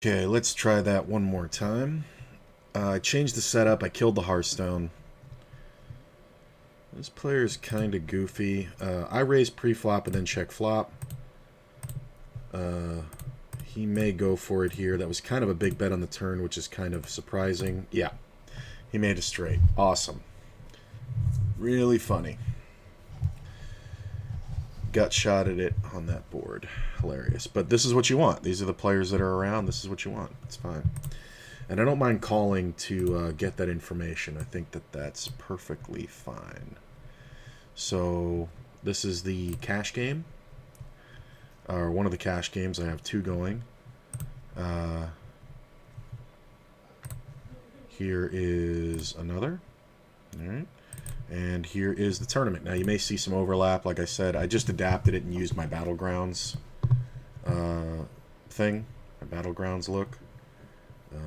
Okay, let's try that one more time. I changed the setup. I killed the Hearthstone. This player is kind of goofy. I raise pre-flop and then check flop. He may go for it here. That was kind of a big bet on the turn, which is kind of surprising. Yeah, he made a straight. Awesome. Really funny. Gut shot at it on that board. Hilarious. But this is what you want. These are the players that are around. This is what you want. It's fine. And I don't mind calling to get that information. I think that that's perfectly fine. So this is the cash game. Or one of the cash games. I have two going. Here is another. All right. And here is the tournament. Now you may see some overlap. Like I said, I just adapted it and used my Battlegrounds thing. My Battlegrounds look.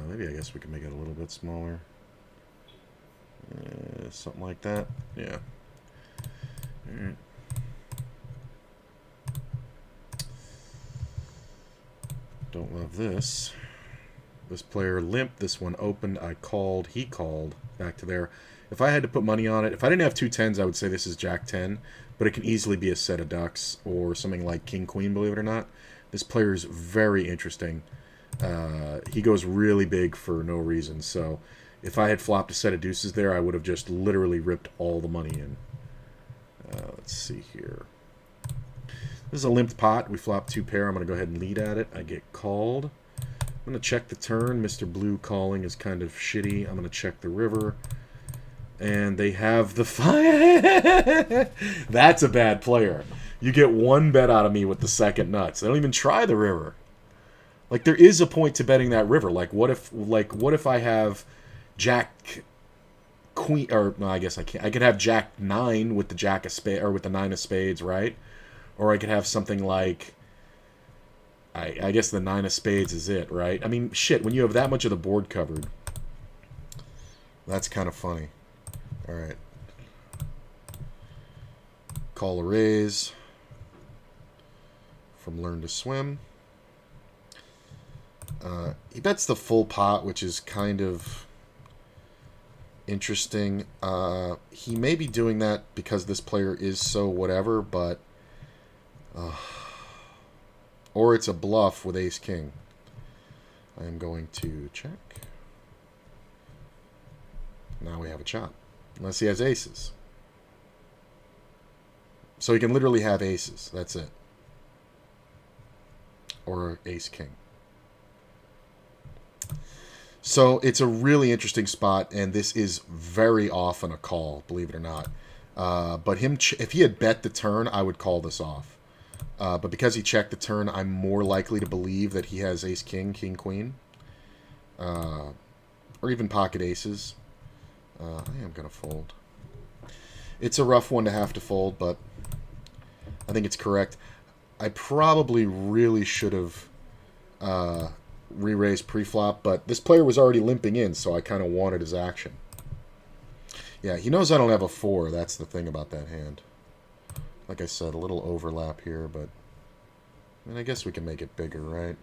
Maybe I guess we can make it a little bit smaller. Something like that. Yeah. All right. Don't love this. This player limped. This one opened. I called. He called. Back to there. If I had to put money on it, if I didn't have two tens, I would say this is Jack 10. But it can easily be a set of ducks or something like King Queen, believe it or not. This player is very interesting. He goes really big for no reason. So if I had flopped a set of deuces there, I would have just literally ripped all the money in. Let's see here. This is a limped pot. We flop two pair. I'm going to go ahead and lead at it. I get called. I'm going to check the turn. Mr. Blue calling is kind of shitty. I'm going to check the river. And they have the fire. That's a bad player. You get one bet out of me with the second nuts. They don't even try the river. Like, there is a point to betting that river. Like what if I have Jack Queen, or no, I guess I can't. I could have Jack 9 with the Jack of spades, or with the 9 of spades, right? Or I could have something like, I guess the 9 of spades is it, right? I mean, shit, when you have that much of the board covered, that's kind of funny. All right. Call a raise from Learn to Swim. He bets the full pot, which is kind of interesting. He may be doing that because this player is so whatever, but... or it's a bluff with ace-king. I am going to check. Now we have a chop. Unless he has aces. So he can literally have aces. That's it. Or ace-king. So it's a really interesting spot, and this is very often a call, believe it or not. But if he had bet the turn, I would call this off. But because he checked the turn, I'm more likely to believe that he has ace-king, king-queen. Or even pocket aces. I am going to fold. It's a rough one to have to fold, but I think it's correct. I probably really should have re-raised pre-flop, but this player was already limping in, so I kind of wanted his action. Yeah, he knows I don't have a 4. That's the thing about that hand. Like I said, a little overlap here, but I mean, I guess we can make it bigger, right?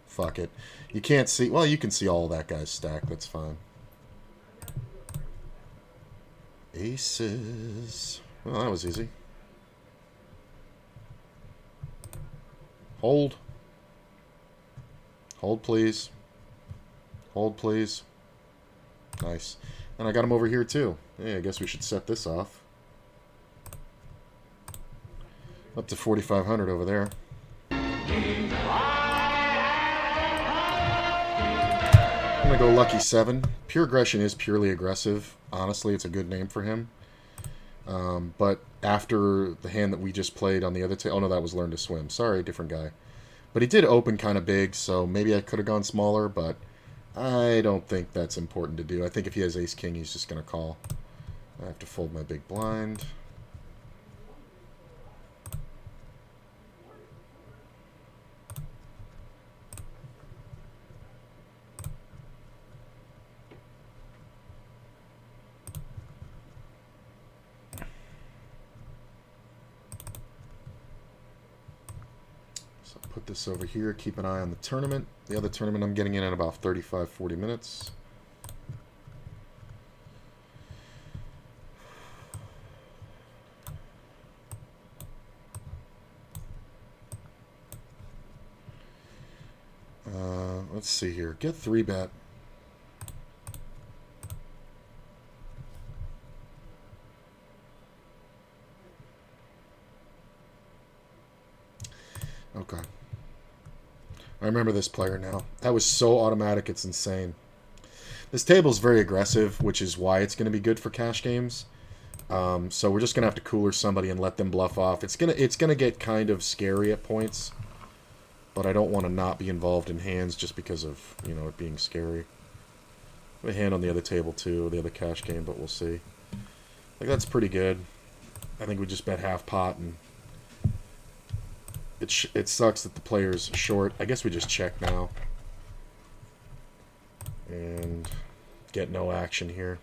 Fuck it. You can't see... Well, you can see all of that guy's stack. That's fine. Aces. Well, that was easy. Hold. Hold, please. Hold, please. Nice. And I got him over here, too. Yeah, I guess we should set this off. Up to 4,500 over there. I'm going to go lucky 7. Pure aggression is purely aggressive. Honestly, it's a good name for him. But after the hand that we just played on the other table... Oh, no, that was Learn to Swim. Sorry, different guy. But he did open kind of big, so maybe I could have gone smaller, but I don't think that's important to do. I think if he has ace-king, he's just going to call. I have to fold my big blind. put this over here. Keep an eye on the tournament. The other tournament I'm getting in about 35, 40 minutes. Let's see here. Get 3-bet. Okay. I remember this player now. That was so automatic, it's insane. This table is very aggressive, which is why it's going to be good for cash games. So we're just going to have to cooler somebody and let them bluff off. It's gonna get kind of scary at points. But I don't want to not be involved in hands just because of, you know, it being scary. A hand on the other table too, the other cash game, but we'll see. Like, that's pretty good. I think we just bet half pot, and it sucks that the player's short. I guess we just check now. And get no action here.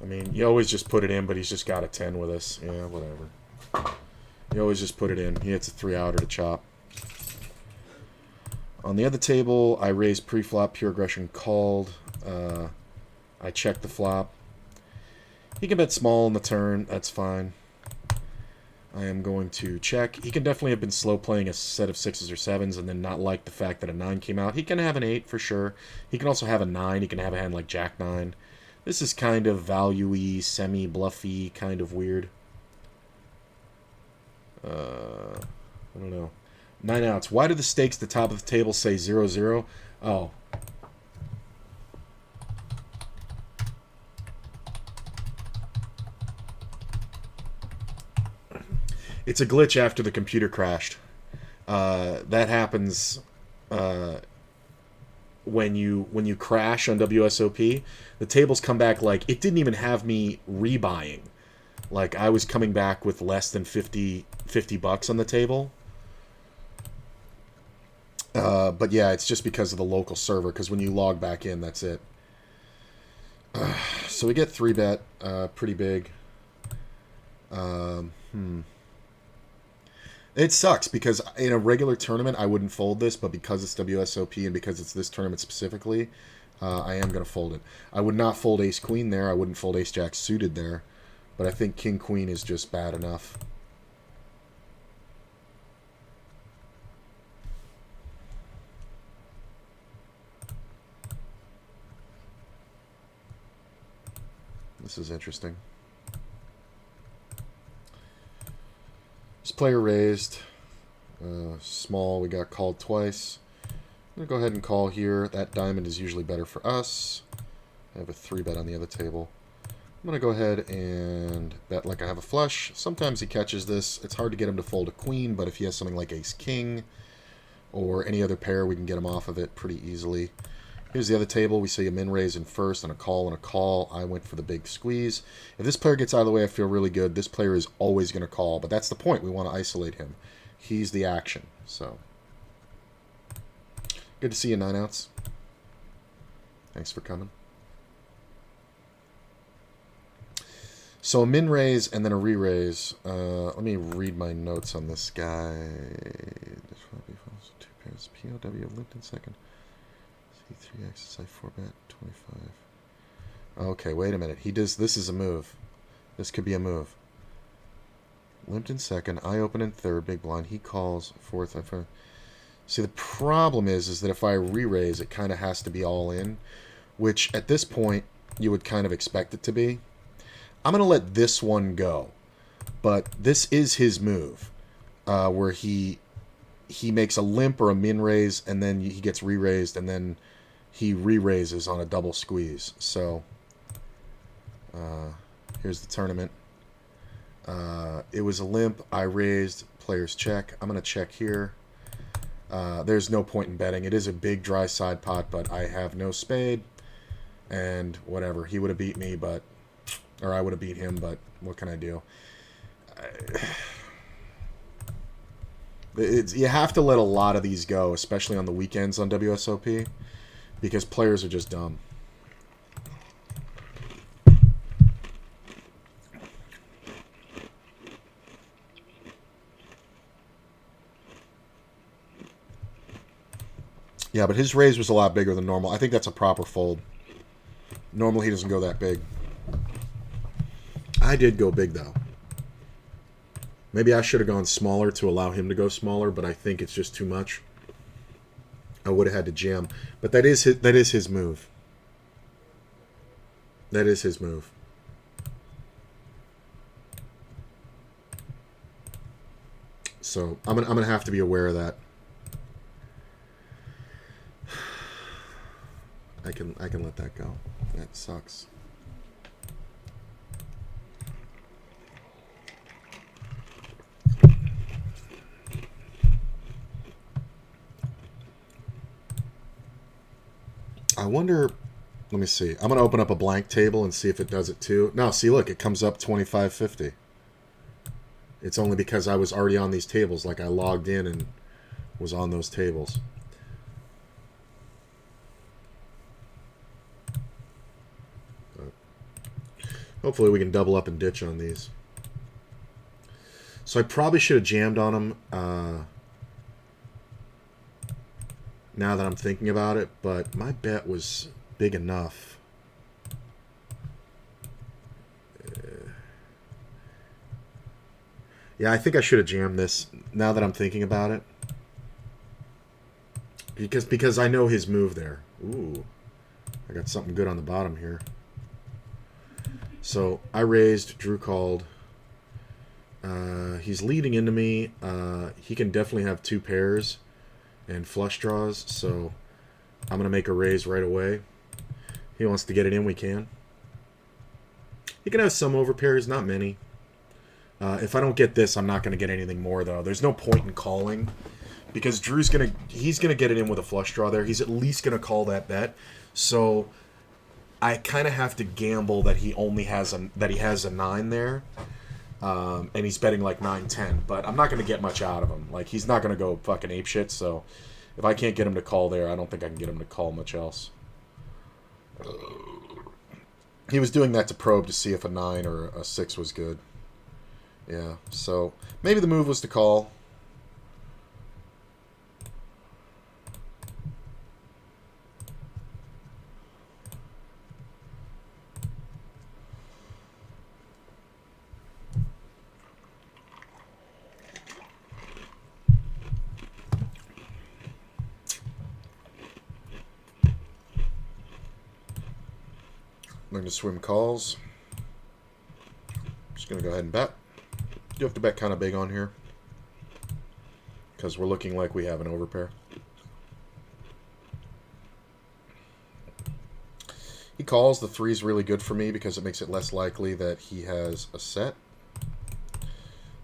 I mean, you always just put it in, but he's just got a 10 with us. Yeah, whatever. You always just put it in. He hits a 3-outer to chop. On the other table, I raised pre-flop, pure aggression called. I check the flop. He can bet small on the turn. That's fine. I am going to check. He can definitely have been slow playing a set of 6s or 7s and then not like the fact that a 9 came out. He can have an 8 for sure. He can also have a 9. He can have a hand like Jack 9. This is kind of value-y, semi-bluffy, kind of weird. I don't know. 9 outs. Why do the stakes at the top of the table say 0-0? Oh. It's a glitch after the computer crashed. That happens when you crash on WSOP. The tables come back like it didn't even have me rebuying. Like, I was coming back with less than 50 bucks on the table. But yeah, it's just because of the local server, because when you log back in, that's it. So we get 3-bet, pretty big. It sucks, because in a regular tournament, I wouldn't fold this, but because it's WSOP and because it's this tournament specifically, I am going to fold it. I would not fold Ace-Queen there. I wouldn't fold Ace-Jack suited there. But I think King-Queen is just bad enough. This is interesting. This player raised. Small, we got called twice. I'm going to go ahead and call here. That diamond is usually better for us. I have a 3-bet on the other table. I'm going to go ahead and bet like I have a flush. Sometimes he catches this. It's hard to get him to fold a queen, but if he has something like ace-king or any other pair, we can get him off of it pretty easily. Here's the other table. We see a min-raise in first and a call and a call. I went for the big squeeze. If this player gets out of the way, I feel really good. This player is always going to call, but that's the point. We want to isolate him. He's the action. So, good to see you, 9 outs. Thanks for coming. So a min-raise and then a re-raise. Let me read my notes on this guy. 2 pairs POW limped in second. C3 exercise 4-bet 25. Okay, wait a minute. He does. This is a move. This could be a move. Limped in second. I open in third. Big blind. He calls fourth. See, the problem is that if I re-raise, it kind of has to be all in, which at this point you would kind of expect it to be. I'm going to let this one go, but this is his move, where he makes a limp or a min raise, and then he gets re-raised, and then he re-raises on a double squeeze. So here's the tournament. It was a limp. I raised. Players check. I'm going to check here. There's no point in betting. It is a big dry side pot, but I have no spade, and whatever. He would have beat me, but... Or I would have beat him, but what can I do? You have to let a lot of these go, especially on the weekends on WSOP, because players are just dumb. Yeah, but his raise was a lot bigger than normal. I think that's a proper fold. Normally he doesn't go that big. I did go big, though. Maybe I should have gone smaller to allow him to go smaller, but I think it's just too much. I would have had to jam. But that is his move. That is his move. So I'm gonna have to be aware of that. I can let that go. That sucks. I wonder. Let me see. I'm gonna open up a blank table and see if it does it too. No, see, look, it comes up 25.50. It's only because I was already on these tables. Like I logged in and was on those tables. Hopefully we can double up and ditch on these. So I probably should have jammed on them now that I'm thinking about it, but my bet was big enough. Yeah, I think I should have jammed this now that I'm thinking about it. Because I know his move there. Ooh, I got something good on the bottom here. So I raised, Drew called. He's leading into me. He can definitely have two pairs and flush draws, so I'm going to make a raise right away. He wants to get it in, we can. He can have some overpairs, not many. If I don't get this, I'm not going to get anything more, though. There's no point in calling because he's going to get it in with a flush draw there. He's at least going to call that bet. So I kind of have to gamble that he only has a 9 there. And he's betting like 9-10, but I'm not going to get much out of him. Like, he's not going to go fucking apeshit, so if I can't get him to call there, I don't think I can get him to call much else. He was doing that to probe to see if a 9 or a 6 was good. Yeah, so maybe the move was to call. Learn to swim calls. Just going to go ahead and bet. You have to bet kind of big on here because we're looking like we have an overpair. He calls. The 3 is really good for me because it makes it less likely that he has a set.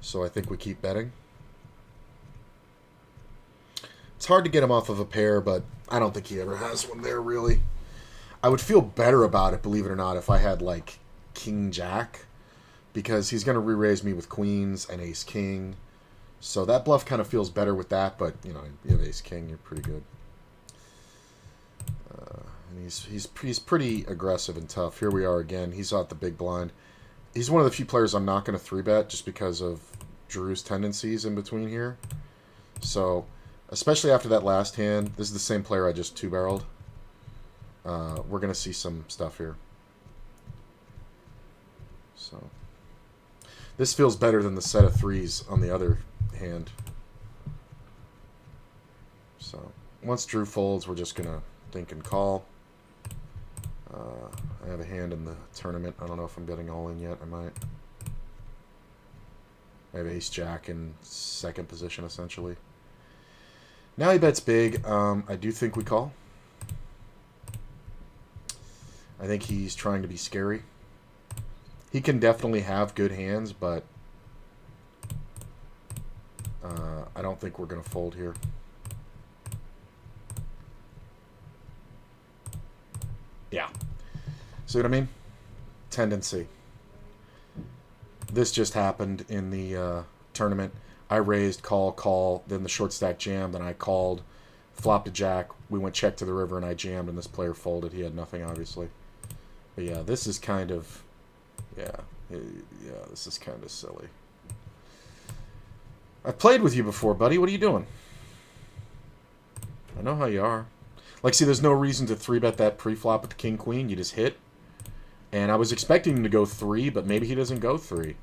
So I think we keep betting. It's hard to get him off of a pair, but I don't think he ever has one there, really. I would feel better about it, believe it or not, if I had, like, King-Jack. Because he's going to re-raise me with Queens and Ace-King. So that bluff kind of feels better with that, but, you know, you have Ace-King, you're pretty good. And he's pretty aggressive and tough. Here we are again. He's out the big blind. He's one of the few players I'm not going to 3-bet just because of Drew's tendencies in between here. So, especially after that last hand, this is the same player I just 2-barreled. We're going to see some stuff here. So, this feels better than the set of 3s on the other hand. So, once Drew folds, we're just going to think and call. I have a hand in the tournament. I don't know if I'm betting all in yet. I might. I have Ace-Jack in second position, essentially. Now he bets big. I do think we call. I think he's trying to be scary. He can definitely have good hands, but I don't think we're going to fold here. Yeah. See what I mean? Tendency. This just happened in the tournament. I raised, call, then the short stack jammed, then I called, flopped a jack, we went check to the river, and I jammed, and this player folded. He had nothing, obviously. But yeah, this is kind of... Yeah, this is kind of silly. I've played with you before, buddy. What are you doing? I know how you are. Like, see, there's no reason to 3-bet that pre-flop with the king-queen. You just hit. And I was expecting him to go 3, but maybe he doesn't go 3.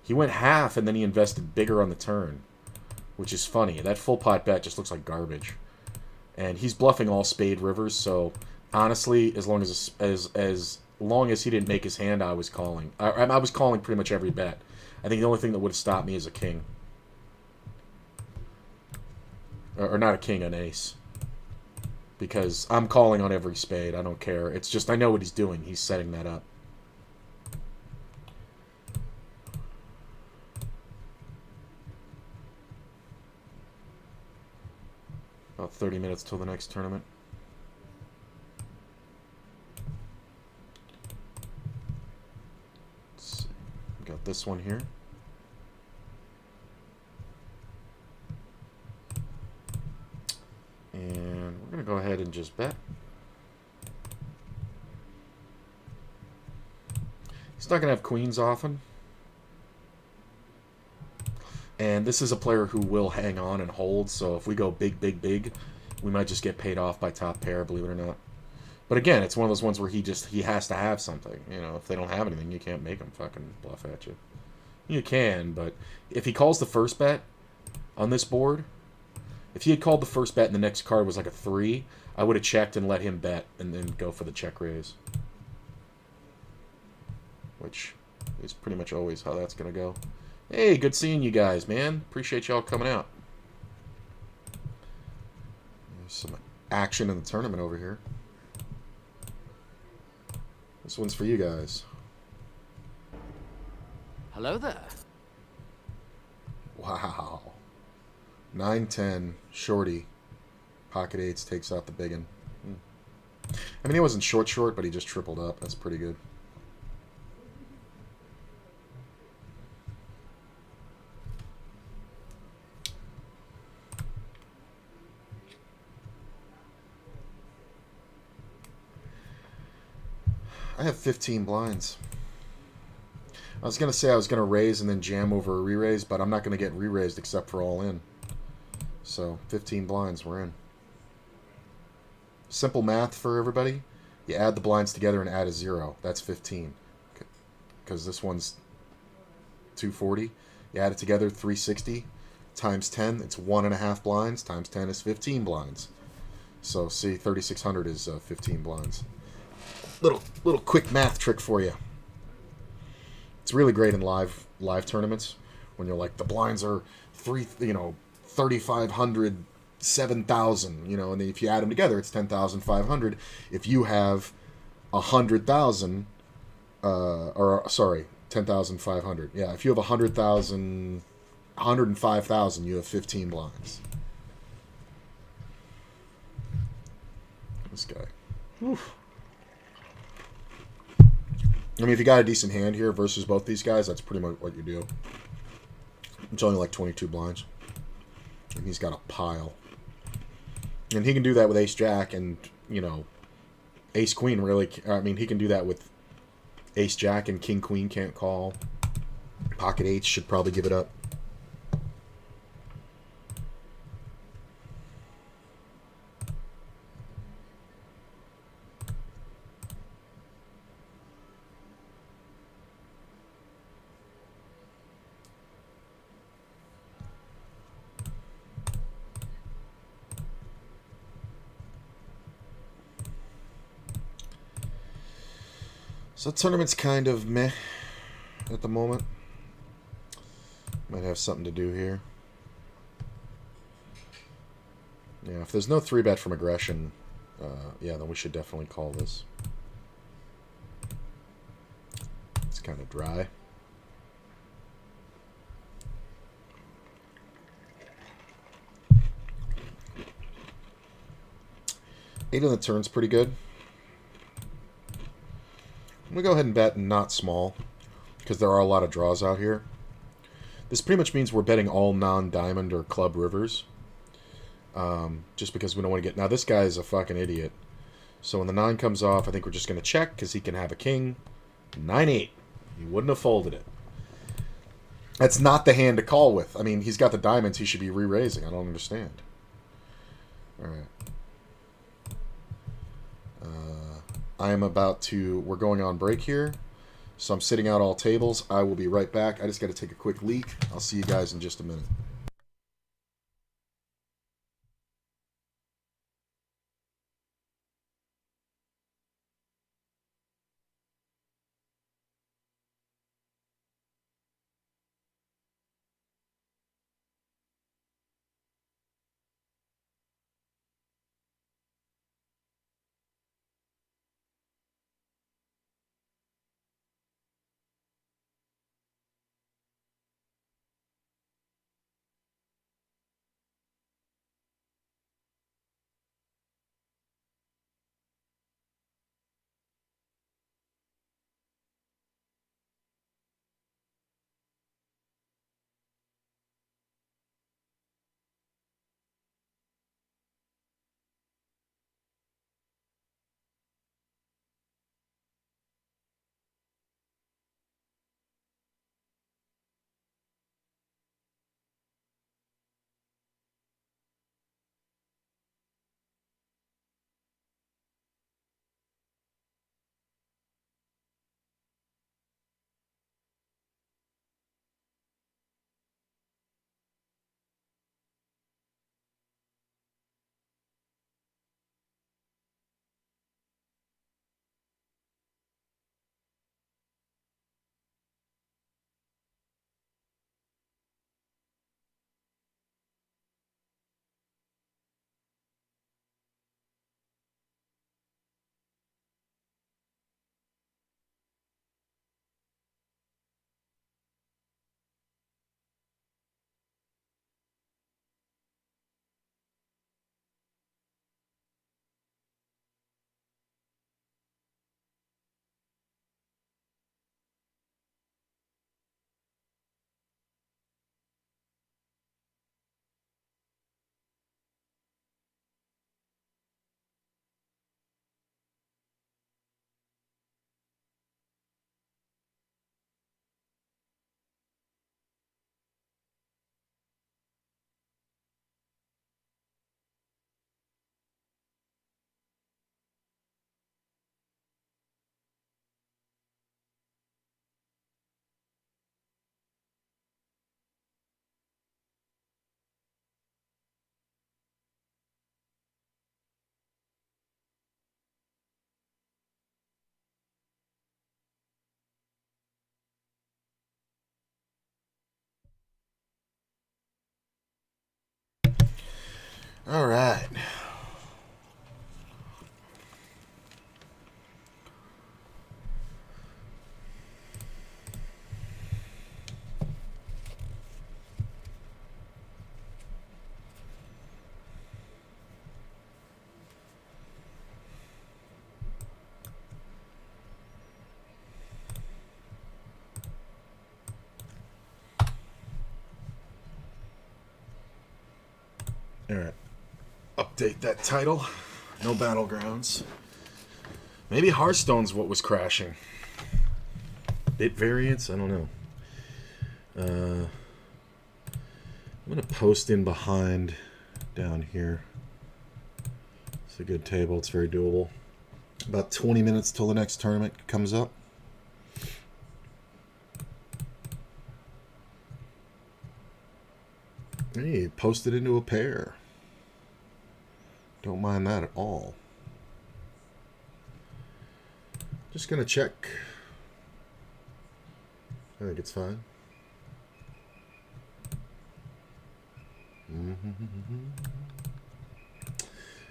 He went half, and then he invested bigger on the turn, which is funny. That full pot bet just looks like garbage. And he's bluffing all spade rivers, so honestly, as long as he didn't make his hand, I was calling. I was calling pretty much every bet. I think the only thing that would have stopped me is a king. Or not a king, an ace. Because I'm calling on every spade. I don't care. It's just I know what he's doing. He's setting that up. About 30 minutes till the next tournament. Let's see. We got this one here. And we're going to go ahead and just bet. He's not going to have queens often. And this is a player who will hang on and hold, so if we go big, big, big, we might just get paid off by top pair, believe it or not. But again, it's one of those ones where he has to have something. You know, if they don't have anything, you can't make them fucking bluff at you. You can, but if he calls the first bet on this board, if he had called the first bet and the next card was like a 3, I would have checked and let him bet and then go for the check raise. Which is pretty much always how that's going to go. Hey, good seeing you guys, man. Appreciate y'all coming out. There's some action in the tournament over here. This one's for you guys. Hello there. Wow. 9-10, shorty. Pocket eights takes out the biggin. I mean, he wasn't short, but he just tripled up. That's pretty good. I have 15 blinds. I was going to say I was going to raise and then jam over a re-raise, but I'm not going to get re-raised except for all in. So, 15 blinds, we're in. Simple math for everybody. You add the blinds together and add a 0. That's 15. Because this one's 240. You add it together, 360. Times 10, it's 1.5 blinds. Times 10 is 15 blinds. So, see, 3,600 is 15 blinds. Little quick math trick for you. It's really great in live tournaments when you're like the blinds are 3,500, 7,000, and then if you add them together, it's 10,500. If you have 100,000, 10,500. Yeah, if you have 100,000, 105,000, you have 15 blinds. This guy. Oof. I mean, if you got a decent hand here versus both these guys, that's pretty much what you do. It's only like 22 blinds. And he's got a pile. And he can do that with ace-jack and, ace-queen really. I mean, he can do that with ace-jack and king-queen can't call. Pocket eights should probably give it up. So the tournament's kind of meh at the moment. Might have something to do here. Yeah, if there's no 3-bet from aggression, yeah, then we should definitely call this. It's kind of dry. Eight on the turn's pretty good. I'm going to go ahead and bet not small, because there are a lot of draws out here. This pretty much means we're betting all non-diamond or club rivers. Just because we don't want to get... Now, this guy is a fucking idiot. So when the 9 comes off, I think we're just going to check, because he can have a king. 9-8. He wouldn't have folded it. That's not the hand to call with. I mean, he's got the diamonds. He should be re-raising. I don't understand. All right. we're going on break here. So I'm sitting out all tables. I will be right back. I just got to take a quick leak. I'll see you guys in just a minute. All right. All right. Update that title. No battlegrounds. Maybe Hearthstone's what was crashing. Bit variance? I don't know. I'm going to post in behind down here. It's a good table. It's very doable. About 20 minutes till the next tournament comes up. Hey, posted into a pair. Don't mind that at all. Just gonna check. I think it's fine.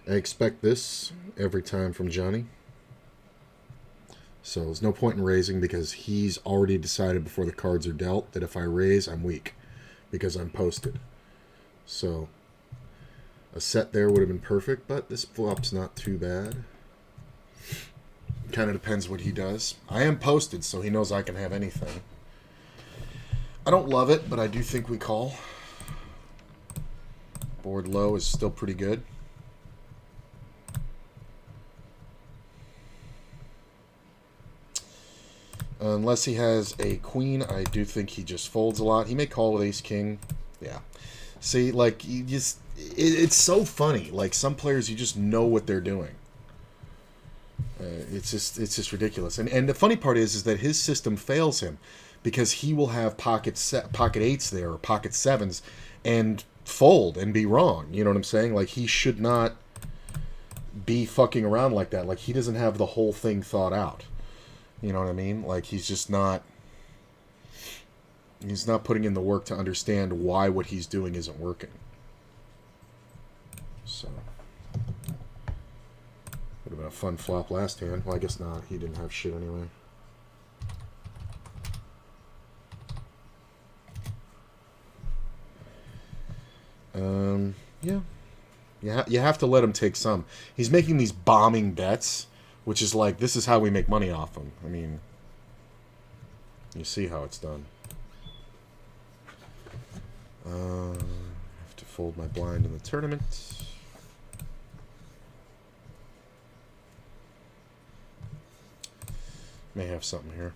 I expect this every time from Johnny. So there's no point in raising because he's already decided before the cards are dealt that if I raise, I'm weak because I'm posted. So a set there would have been perfect, but this flop's not too bad. Kind of depends what he does. I am posted, so he knows I can have anything. I don't love it, but I do think we call. Board low is still pretty good. Unless he has a queen, I do think he just folds a lot. He may call with ace-king. Yeah. See, like, you just... it's so funny. Like, some players, you just know what they're doing. It's just ridiculous. And the funny part is that his system fails him because he will have pocket eights there or pocket sevens and fold and be wrong. You know what I'm saying? Like, he should not be fucking around like that. Like, he doesn't have the whole thing thought out. You know what I mean? Like, he's not putting in the work to understand why what he's doing isn't working. So, would have been a fun flop last hand. Well, I guess not. He didn't have shit anyway. Yeah. You have to let him take some. He's making these bombing bets, which is like, this is how we make money off him. I mean, you see how it's done. I have to fold my blind in the tournament. May have something here.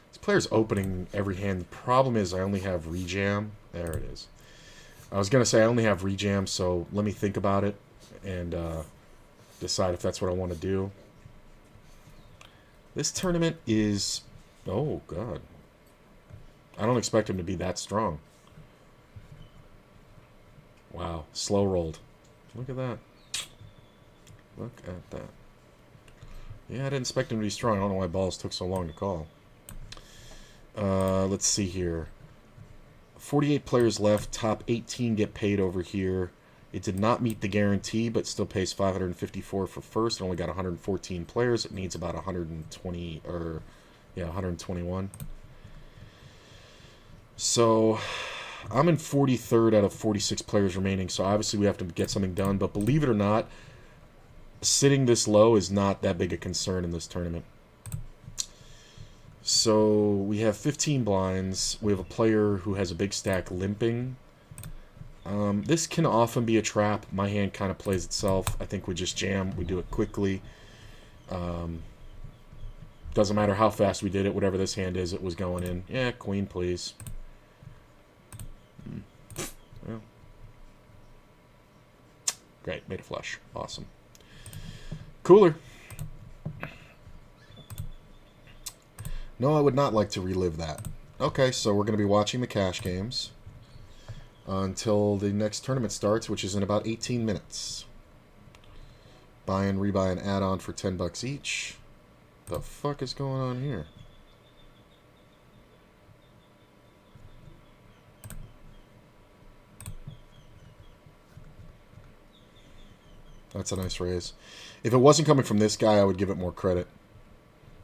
This player's opening every hand. The problem is I only have rejam. There it is. I was going to say I only have rejam, so let me think about it and decide if that's what I want to do. This tournament is... Oh, God. I don't expect him to be that strong. Wow. Slow rolled. Look at that. Look at that. Yeah, I didn't expect him to be strong. I don't know why balls took so long to call. Let's see here. 48 players left. Top 18 get paid over here. It did not meet the guarantee, but still pays 554 for first. It only got 114 players. It needs about 120, or, yeah, 121. So, I'm in 43rd out of 46 players remaining, so obviously we have to get something done. But believe it or not, sitting this low is not that big a concern in this tournament. So, we have 15 blinds. We have a player who has a big stack limping. This can often be a trap. My hand kind of plays itself. I think we just jam. We do it quickly. Doesn't matter how fast we did it. Whatever this hand is, it was going in. Yeah, queen, please. Well. Great. Made a flush. Awesome. Cooler. No, I would not like to relive that. Okay, so we're going to be watching the cash games until the next tournament starts, which is in about 18 minutes. Buy and rebuy an add-on for $10 each. The fuck is going on here? That's a nice raise. If it wasn't coming from this guy, I would give it more credit.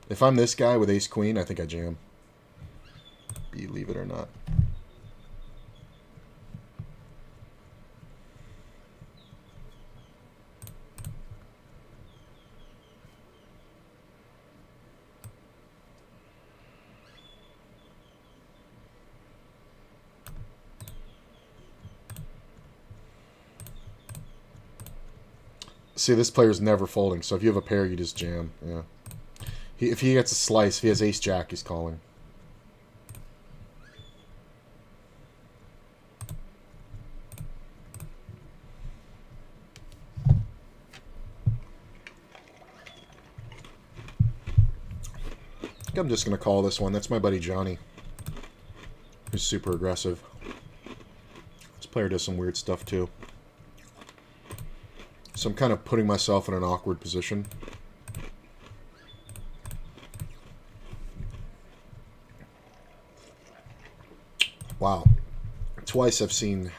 If I'm this guy with ace-queen, I think I jam. Believe it or not. See, this player's never folding, so if you have a pair, you just jam. Yeah. If he gets a slice, if he has ace-jack, he's calling. I think I'm just going to call this one. That's my buddy Johnny, who's super aggressive. This player does some weird stuff, too. So I'm kind of putting myself in an awkward position. Wow. Twice I've seen...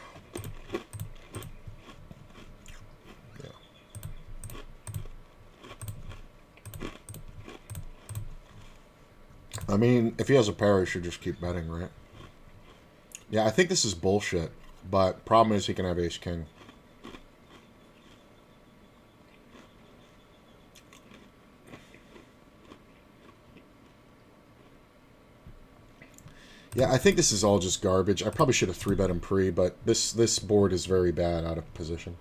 Yeah. I mean, if he has a pair, he should just keep betting, right? Yeah, I think this is bullshit. But problem is he can have ace-king. Yeah, I think this is all just garbage. I probably should have 3-bet him pre, but this board is very bad out of position.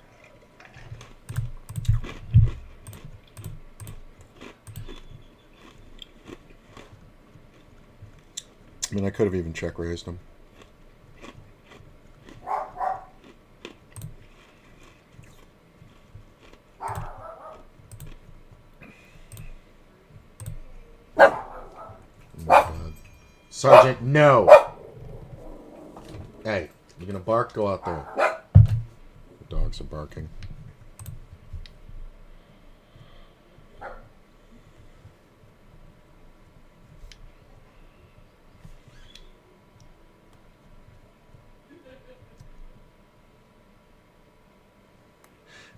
I mean, I could have even check-raised him. Sergeant, no. Hey, you gonna bark? Go out there. The dogs are barking.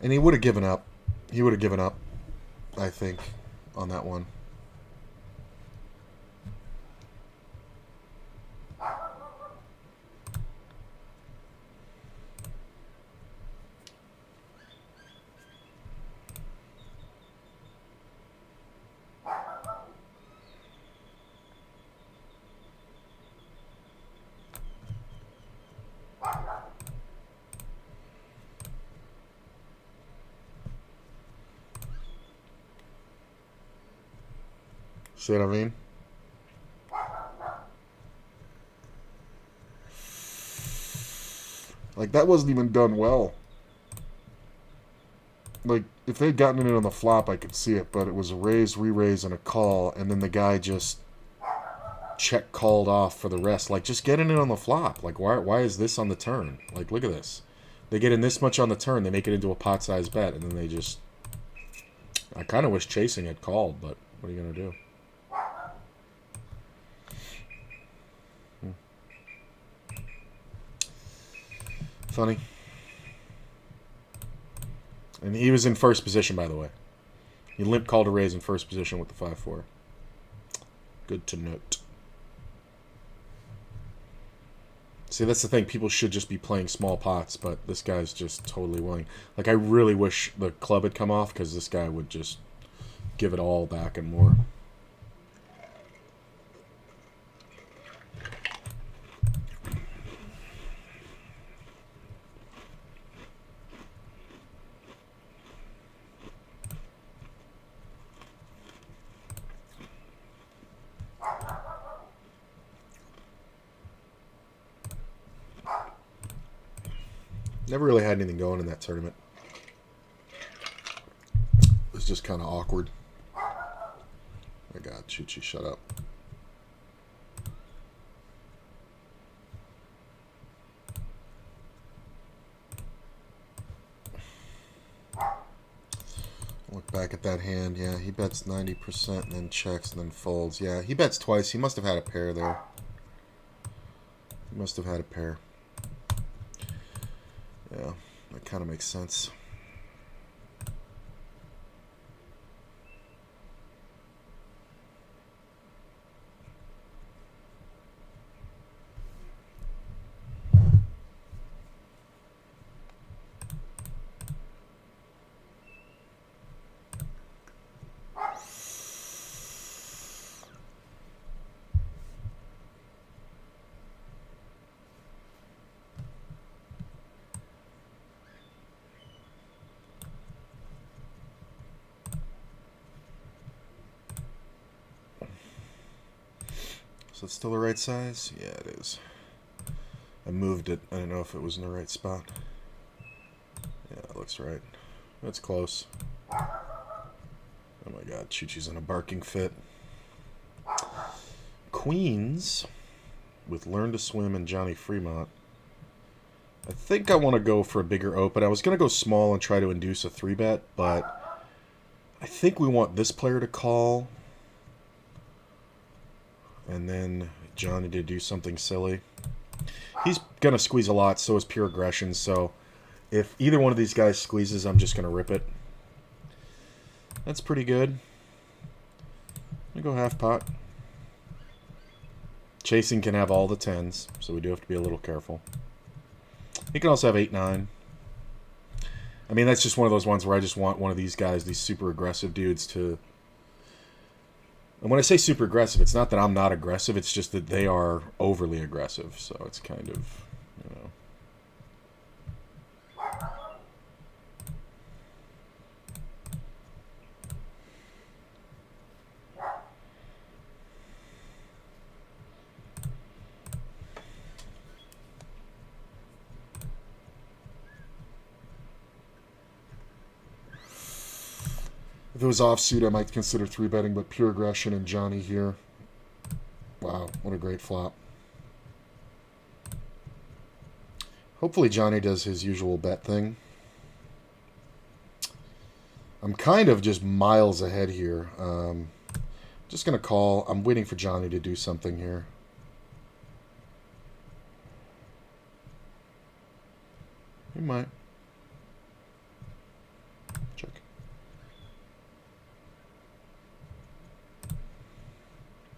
And he would have given up. He would have given up, I think, on that one. See what I mean? Like, that wasn't even done well. Like, if they'd gotten it on the flop, I could see it, but it was a raise, re-raise, and a call, and then the guy just check called off for the rest. Like, just getting it on the flop. Like, why is this on the turn? Like, look at this. They get in this much on the turn, they make it into a pot-sized bet, and then they just... I kind of wish chasing had called, but what are you going to do? Funny. And he was in first position, by the way. He limp called a raise in first position with the 5-4. Good to note. See, that's the thing. People should just be playing small pots, but this guy's just totally willing. Like, I really wish the club had come off, because this guy would just give it all back and more. Never really had anything going in that tournament. It was just kind of awkward. Oh my God, Chuchi, shut up. Look back at that hand. Yeah, he bets 90% and then checks and then folds. Yeah, he bets twice. He must have had a pair there. He must have had a pair. Yeah, that kind of makes sense. So it's still the right size? Yeah, it is. I moved it. I didn't know if it was in the right spot. Yeah, it looks right. That's close. Oh my God, Chuchi's in a barking fit. Queens with Learn to Swim and Johnny Fremont. I think I want to go for a bigger open. I was going to go small and try to induce a 3-bet, but I think we want this player to call. And then Johnny to do something silly. He's going to squeeze a lot, so is Pure Aggression. So if either one of these guys squeezes, I'm just going to rip it. That's pretty good. I'm going to go half pot. Chasing can have all the 10s, so we do have to be a little careful. He can also have 8-9. I mean, that's just one of those ones where I just want one of these guys, these super aggressive dudes, to... And when I say super aggressive, it's not that I'm not aggressive, it's just that they are overly aggressive. So it's kind of, you know... If it was offsuit, I might consider 3-betting, but Pure Aggression and Johnny here. Wow, what What a great flop. Hopefully Johnny does his usual bet thing. I'm kind of just miles ahead here. Just going to call. I'm waiting for Johnny to do something here. He might. Check.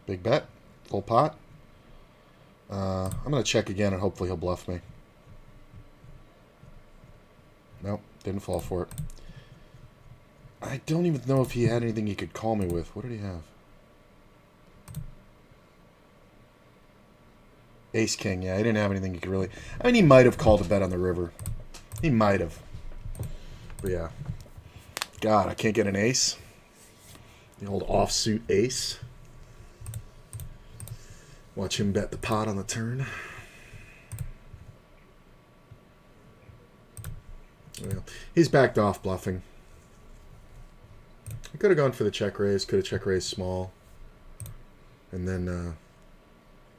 Big bet. Full pot. I'm going to check again and hopefully he'll bluff me. Nope, didn't fall for it. I don't even know if he had anything he could call me with. What did he have? Ace King, yeah, he didn't have anything he could really... I mean, he might have called a bet on the river. He might have. But yeah. God, I can't get an ace. The old offsuit ace. Watch him bet the pot on the turn. Well, he's backed off bluffing. I could have gone for the check raise. Could have check raised small. And then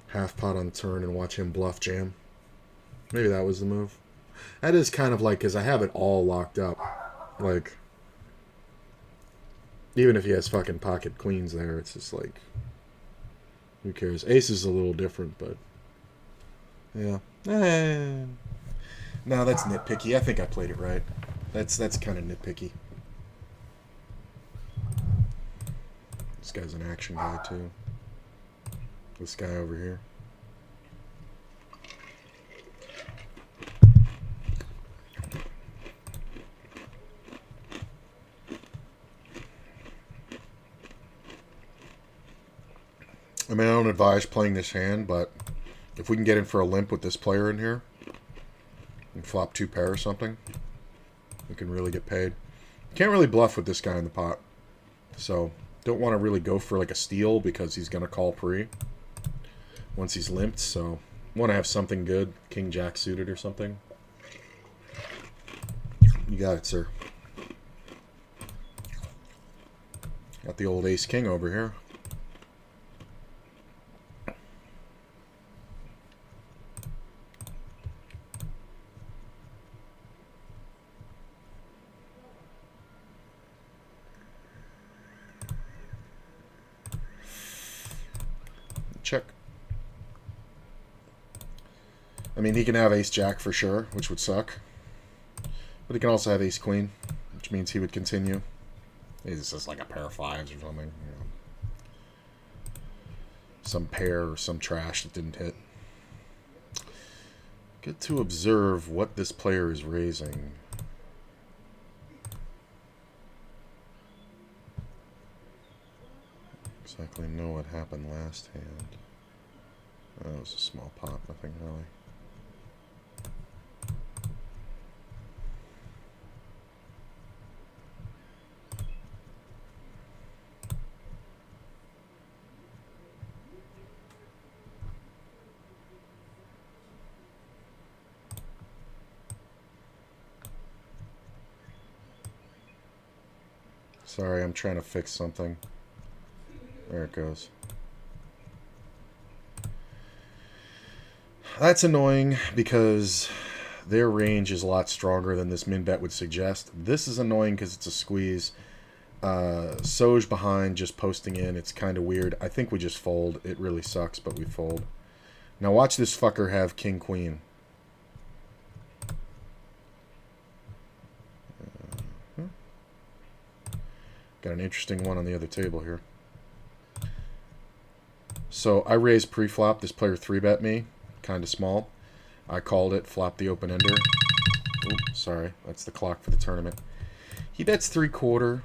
half pot on the turn and watch him bluff jam. Maybe that was the move. That is kind of like, because I have it all locked up. Like, even if he has fucking pocket queens there, it's just like, who cares? Ace is a little different, but yeah. No, that's nitpicky. I think I played it right. That's kind of nitpicky. This guy's an action guy too. This guy over here. I mean, I don't advise playing this hand, but if we can get in for a limp with this player in here and flop 2 pair or something, we can really get paid. Can't really bluff with this guy in the pot. So, don't want to really go for like a steal because he's going to call pre once he's limped. So, want to have something good, King Jack suited or something. You got it, sir. Got the old Ace King over here. Check. I mean, he can have Ace Jack for sure, which would suck. But he can also have Ace Queen, which means he would continue. It's just like a pair of fives or something. You know. Some pair or some trash that didn't hit. Get to observe what this player is raising. Exactly know what happened last hand. That was a small pot, nothing really. Sorry, I'm trying to fix something. There it goes. That's annoying because their range is a lot stronger than this min bet would suggest. This is annoying because it's a squeeze. Soj behind, just posting in. It's kind of weird. I think we just fold. It really sucks, but we fold. Now watch this fucker have king queen. Got an interesting one on the other table here. So I raised pre-flop. This player 3-bet me. Kind of small. I called it. Flopped the open-ender. Oops, sorry. That's the clock for the tournament. He bets 3/4.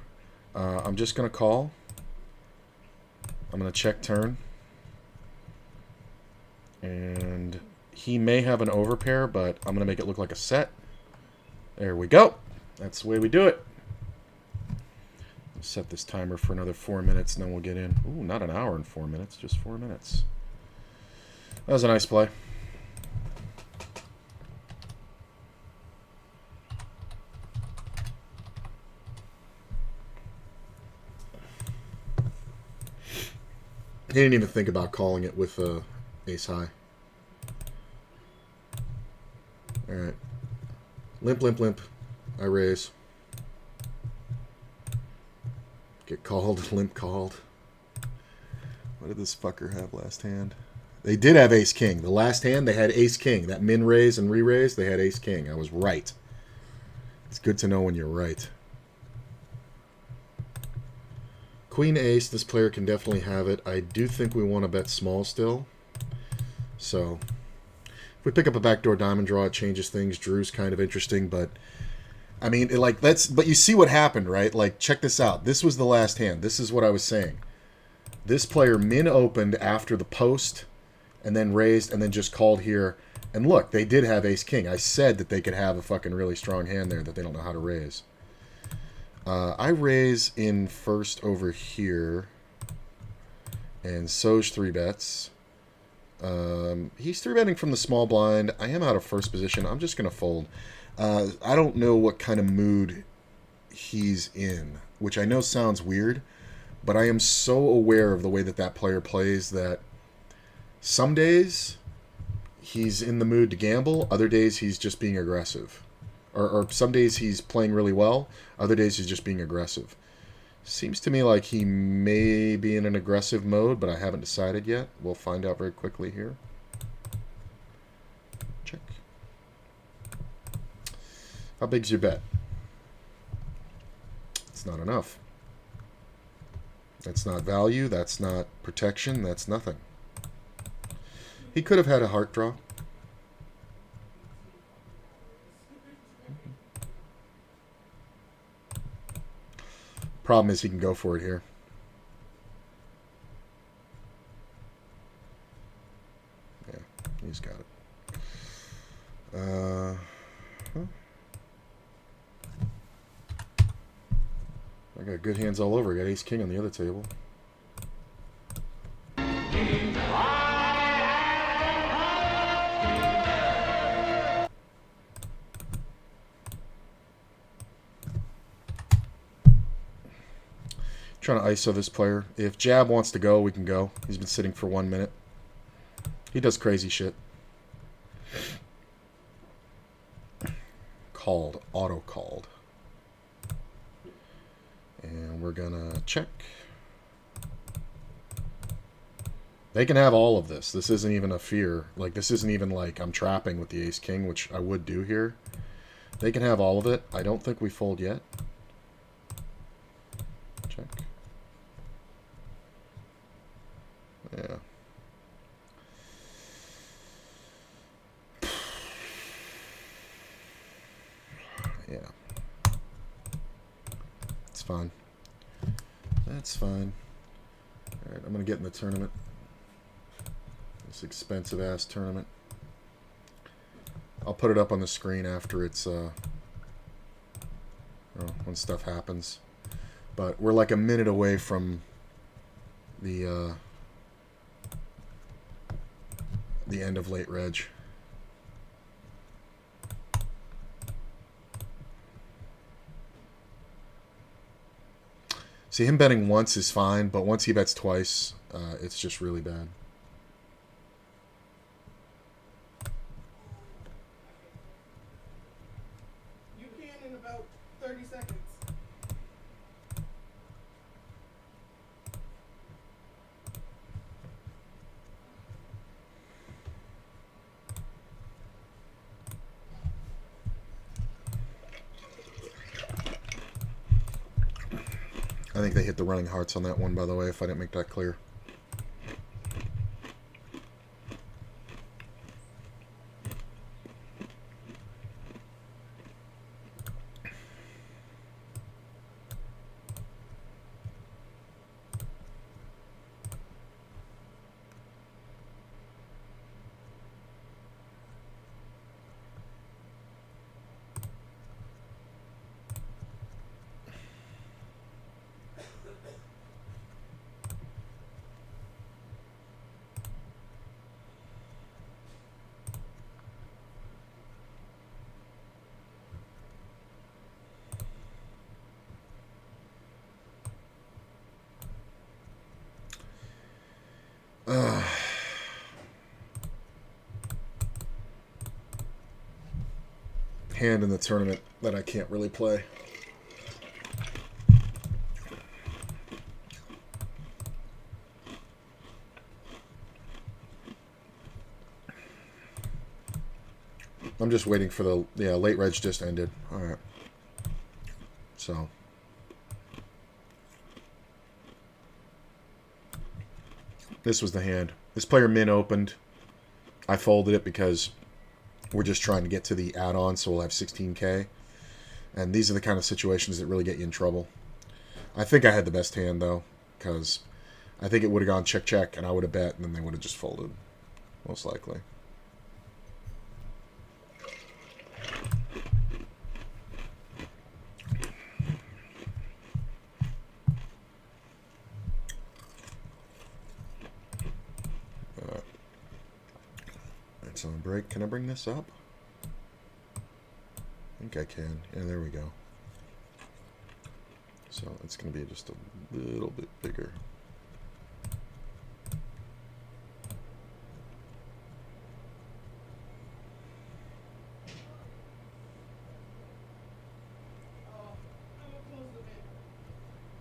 I'm just going to call. I'm going to check turn. And he may have an overpair, but I'm going to make it look like a set. There we go. That's the way we do it. Set this timer for another 4 minutes, and then we'll get in. Ooh, not an hour and 4 minutes, just 4 minutes. That was a nice play. He didn't even think about calling it with Ace high. Alright. Limp, limp, limp. I raise. Get called. Limp called. What did this fucker have last hand? They did have ace king. The last hand, they had ace king. That min raise and re-raise, they had ace king. I was right. It's good to know when you're right. Queen ace, this player can definitely have it. I do think we want to bet small still. So, if we pick up a backdoor diamond draw, it changes things. Drew's kind of interesting, but I mean, but you see what happened, right? Like, check this out. This was the last hand. This is what I was saying. This player min opened after the post and then raised and then just called here. And look, they did have ace king. I said that they could have a fucking really strong hand there that they don't know how to raise. I raise in first over here. And Soj 3-bets. He's 3-betting from the small blind. I am out of first position. I'm just going to fold. I don't know what kind of mood he's in, which I know sounds weird, but I am so aware of the way that that player plays that some days he's in the mood to gamble, other days he's just being aggressive. Or some days he's playing really well, other days he's just being aggressive. Seems to me like he may be in an aggressive mode, but I haven't decided yet. We'll find out very quickly here. Check. How big's your bet? It's not enough. That's not value. That's not protection. That's nothing. He could have had a heart draw. Problem is he can go for it here. Yeah, he's got it. I got good hands all over. I got ace king on the other table. Trying to ISO this player. If Jab wants to go, we can go. He's been sitting for 1 minute. He does crazy shit. Called. Auto-called. And we're gonna check. They can have all of this. This isn't even a fear. Like, this isn't even like I'm trapping with the ace-king, which I would do here. They can have all of it. I don't think we fold yet. Check. Yeah. Yeah. It's fine. That's fine. Alright, I'm going to get in the tournament. This expensive-ass tournament. I'll put it up on the screen after it's, when stuff happens. But we're like a minute away from the end of late reg. See, him betting once is fine, but once he bets twice, it's just really bad. You can in about 30 seconds. I think they hit the running hearts on that one, by the way, if I didn't make that clear. hand in the tournament that I can't really play. I'm just waiting for the late reg just ended. All right. So this was the hand. This player min opened. I folded it because we're just trying to get to the add-on, so we'll have 16K. And these are the kind of situations that really get you in trouble. I think I had the best hand though, because I think it would have gone check and I would have bet, and then they would have just folded, most likely. It's on break. Can I bring this up? I think I can. Yeah, there we go. So it's going to be just a little bit bigger.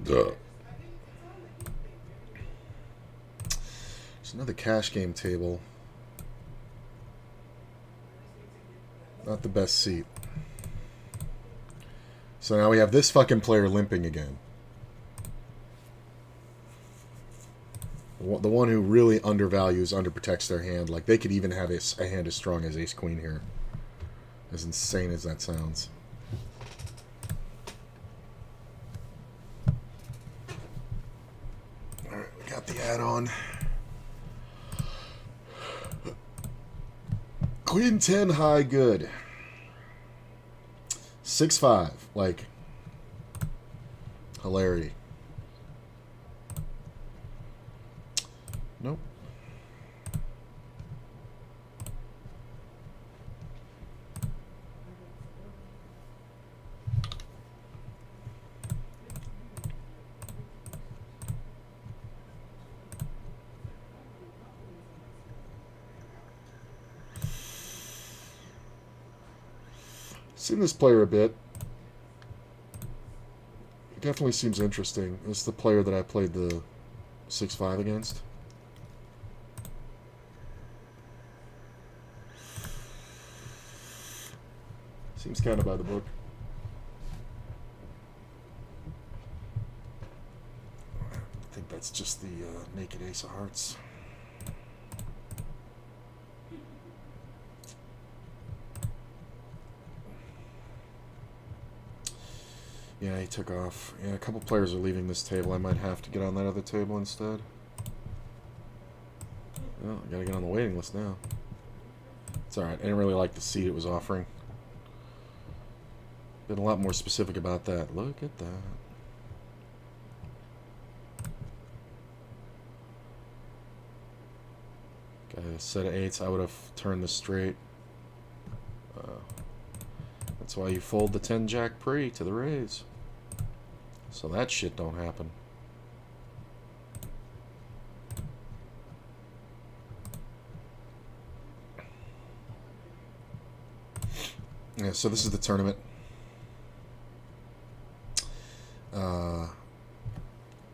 Duh. There's another cash game table. Not the best seat. So now we have this fucking player limping again. The one who really undervalues, underprotects their hand. Like, they could even have a hand as strong as ace-queen here. As insane as that sounds. Alright, we got the add-on. Queen 10 high good. 6-5. Like, hilarity. Nope. Seen this player a bit. He definitely seems interesting. This is the player that I played the 6-5 against. Seems kind of by the book. I think that's just the naked ace of hearts. Yeah, he took off. Yeah, a couple players are leaving this table. I might have to get on that other table instead. Well, I gotta get on the waiting list now. It's alright. I didn't really like the seat it was offering. Been a lot more specific about that. Look at that. Got a set of eights. I would have turned this straight. That's why you fold the 10 jack pre to the raise. So that shit don't happen. Yeah, so this is the tournament.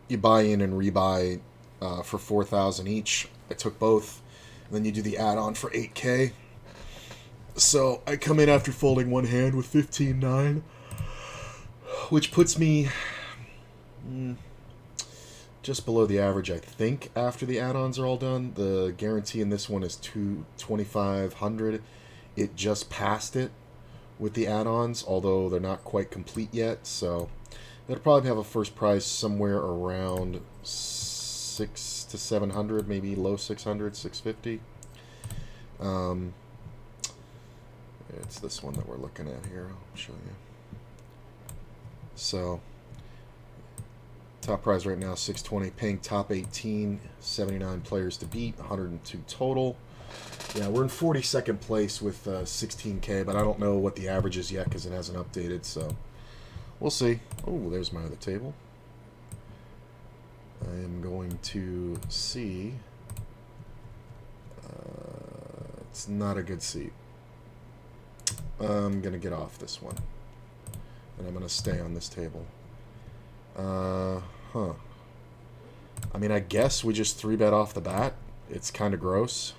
You buy in and rebuy for 4,000 each. I took both. And then you do the add-on for 8K. So I come in after folding one hand with 15-9, which puts me just below the average, I think, after the add-ons are all done. The guarantee in this one is 2,500. It just passed it with the add-ons, although they're not quite complete yet. So it'll probably have a first price somewhere around 600 to 700, maybe low 600, 650. It's this one that we're looking at here. I'll show you. So, top prize right now, 620. Paying top 18, 79 players to beat, 102 total. Yeah, we're in 42nd place with 16K, but I don't know what the average is yet because it hasn't updated, so we'll see. Oh, there's my other table. I am going to see. It's not a good seat. I'm going to get off this one. And I'm going to stay on this table. Huh. I mean, I guess we just 3-bet off the bat. It's kind of gross.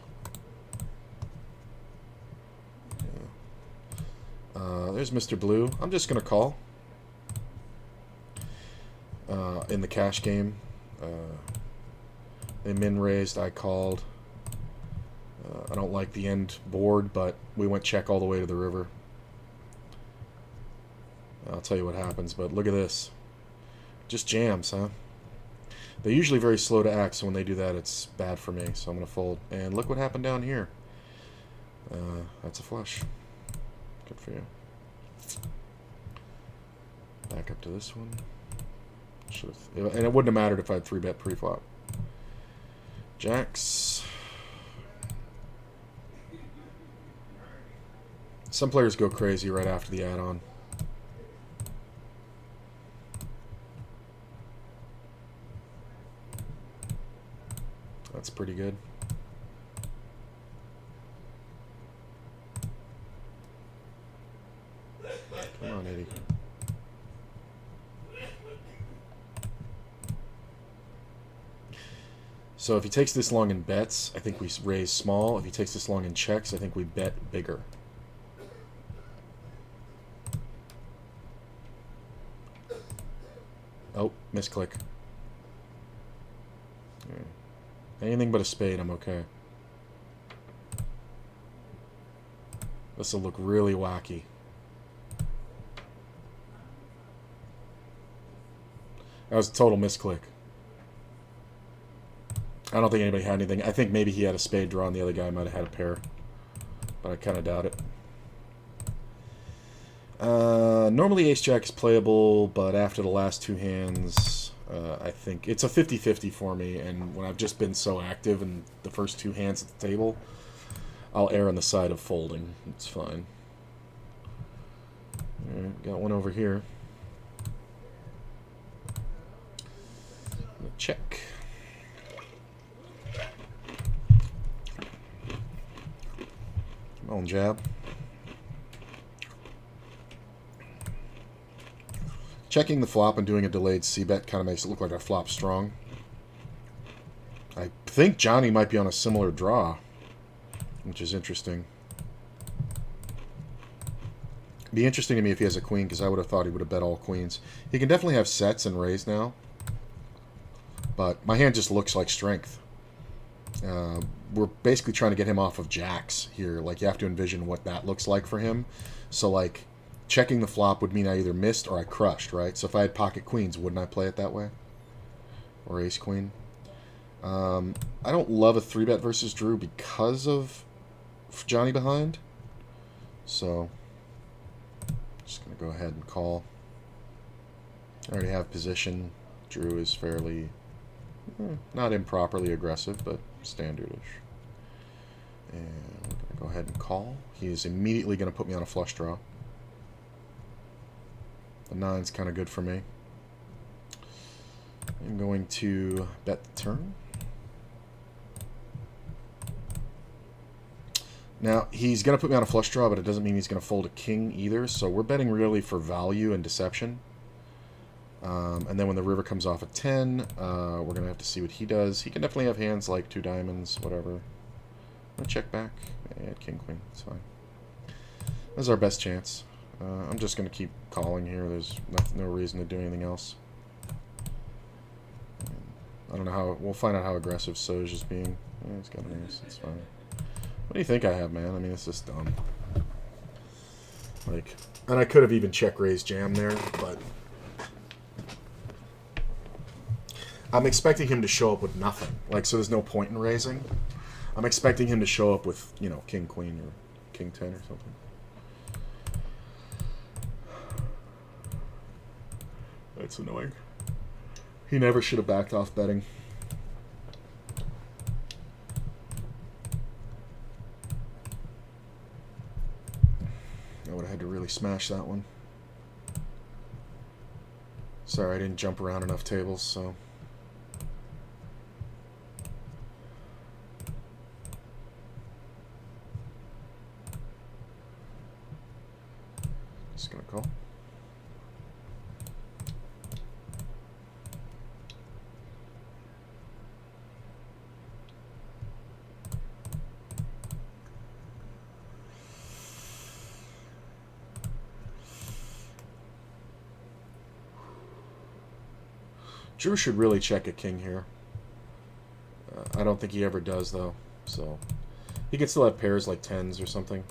Yeah. There's Mr. Blue. I'm just going to call. In the cash game. They min-raised. I called. I don't like the end board, but we went check all the way to the river. I'll tell you what happens, but look at this. Just jams, huh? They're usually very slow to act, so when they do that, it's bad for me. So I'm going to fold. And look what happened down here. That's a flush. Good for you. Back up to this one. And it wouldn't have mattered if I had 3-bet pre-flop. Jacks. Some players go crazy right after the add-on. That's pretty good. Come on, Eddie. So if he takes this long in bets, I think we raise small. If he takes this long in checks, I think we bet bigger. Oh, misclick. Yeah. Anything but a spade, I'm okay. This will look really wacky. That was a total misclick. I don't think anybody had anything. I think maybe he had a spade draw and the other guy might have had a pair. But I kind of doubt it. Normally ace-jack is playable, but after the last two hands, I think it's a 50-50 for me. And when I've just been so active in the first two hands at the table, I'll err on the side of folding. It's fine. All right, got one over here. Check. Come on, jab. Checking the flop and doing a delayed c-bet kind of makes it look like our flop's strong. I think Johnny might be on a similar draw, which is interesting. Be interesting to me if he has a queen, because I would have thought he would have bet all queens. He can definitely have sets and raise now, but my hand just looks like strength. We're basically trying to get him off of jacks here. Like, you have to envision what that looks like for him. So, like, checking the flop would mean I either missed or I crushed, right? So if I had pocket queens, wouldn't I play it that way? Or ace queen? I don't love a 3-bet versus Drew because of Johnny behind. So, just going to go ahead and call. I already have position. Drew is fairly, not improperly aggressive, but standardish. And we're going to go ahead and call. He is immediately going to put me on a flush draw. The 9's kind of good for me. I'm going to bet the turn. Now, he's going to put me on a flush draw, but it doesn't mean he's going to fold a king either. So we're betting really for value and deception. And then when the river comes off a 10, we're going to have to see what he does. He can definitely have hands like 2 diamonds, whatever. I'm going to check back. Yeah, king, queen. It's fine. This is our best chance. I'm just going to keep calling here. There's no reason to do anything else. I don't know how... We'll find out how aggressive Soj is being. Yeah, he's got an ace. It's fine. What do you think I have, man? I mean, it's just dumb. Like, and I could have even check-raised jam there, but... I'm expecting him to show up with nothing. Like, so there's no point in raising. I'm expecting him to show up with, you know, king, queen, or king 10 or something. That's annoying. He never should have backed off betting. I would have had to really smash that one. Sorry, I didn't jump around enough tables, so... Just gonna call. Drew should really check a king here. I don't think he ever does, though. So he could still have pairs like tens or something.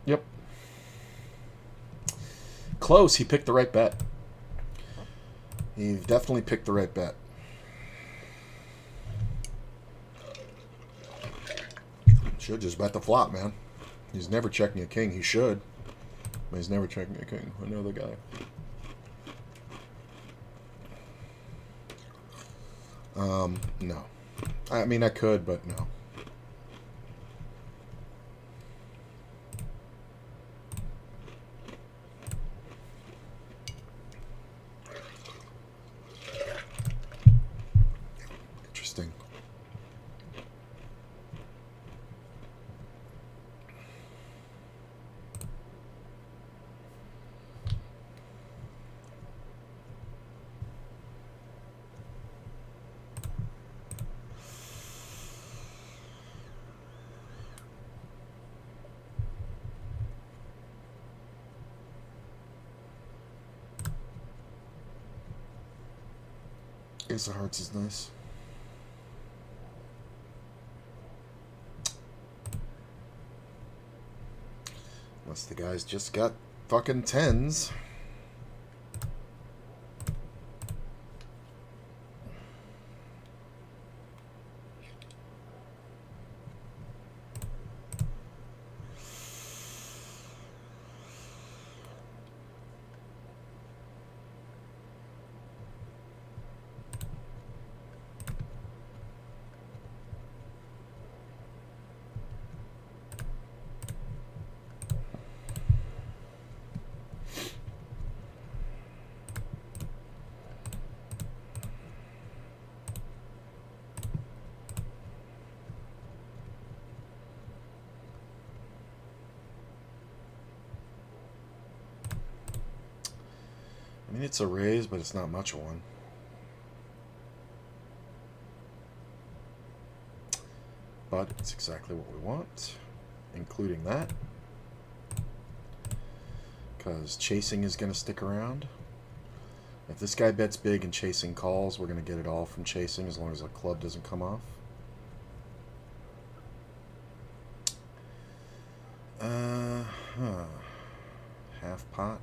Yep. Close. He picked the right bet. He definitely picked the right bet. Should just bet the flop, man. He's never checking a king. He should. But he's never checking a king. Another guy. No. I mean, I could, but no. Interesting. Ace of Hearts is nice. Unless the guy's just got fucking tens. I mean, it's a raise, but it's not much of one. But it's exactly what we want, including that. Because chasing is going to stick around. If this guy bets big and chasing calls, we're going to get it all from chasing as long as a club doesn't come off. Half pot.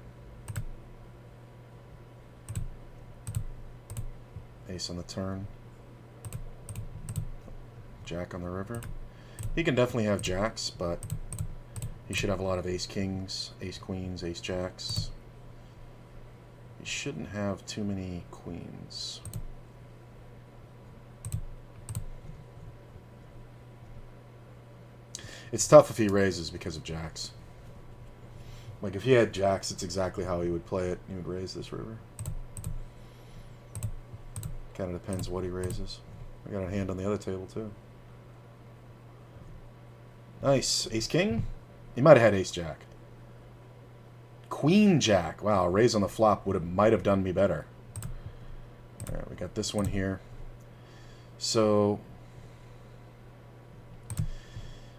Ace on the turn. Jack on the river. He can definitely have jacks, but he should have a lot of ace kings, ace queens, ace jacks. He shouldn't have too many queens. It's tough if he raises because of jacks. Like if he had jacks, it's exactly how he would play it. He would raise this river. Kind of depends what he raises. I got a hand on the other table too. Nice. Ace king? He might have had ace jack. Queen jack. Wow, a raise on the flop might have done me better. Alright, we got this one here. So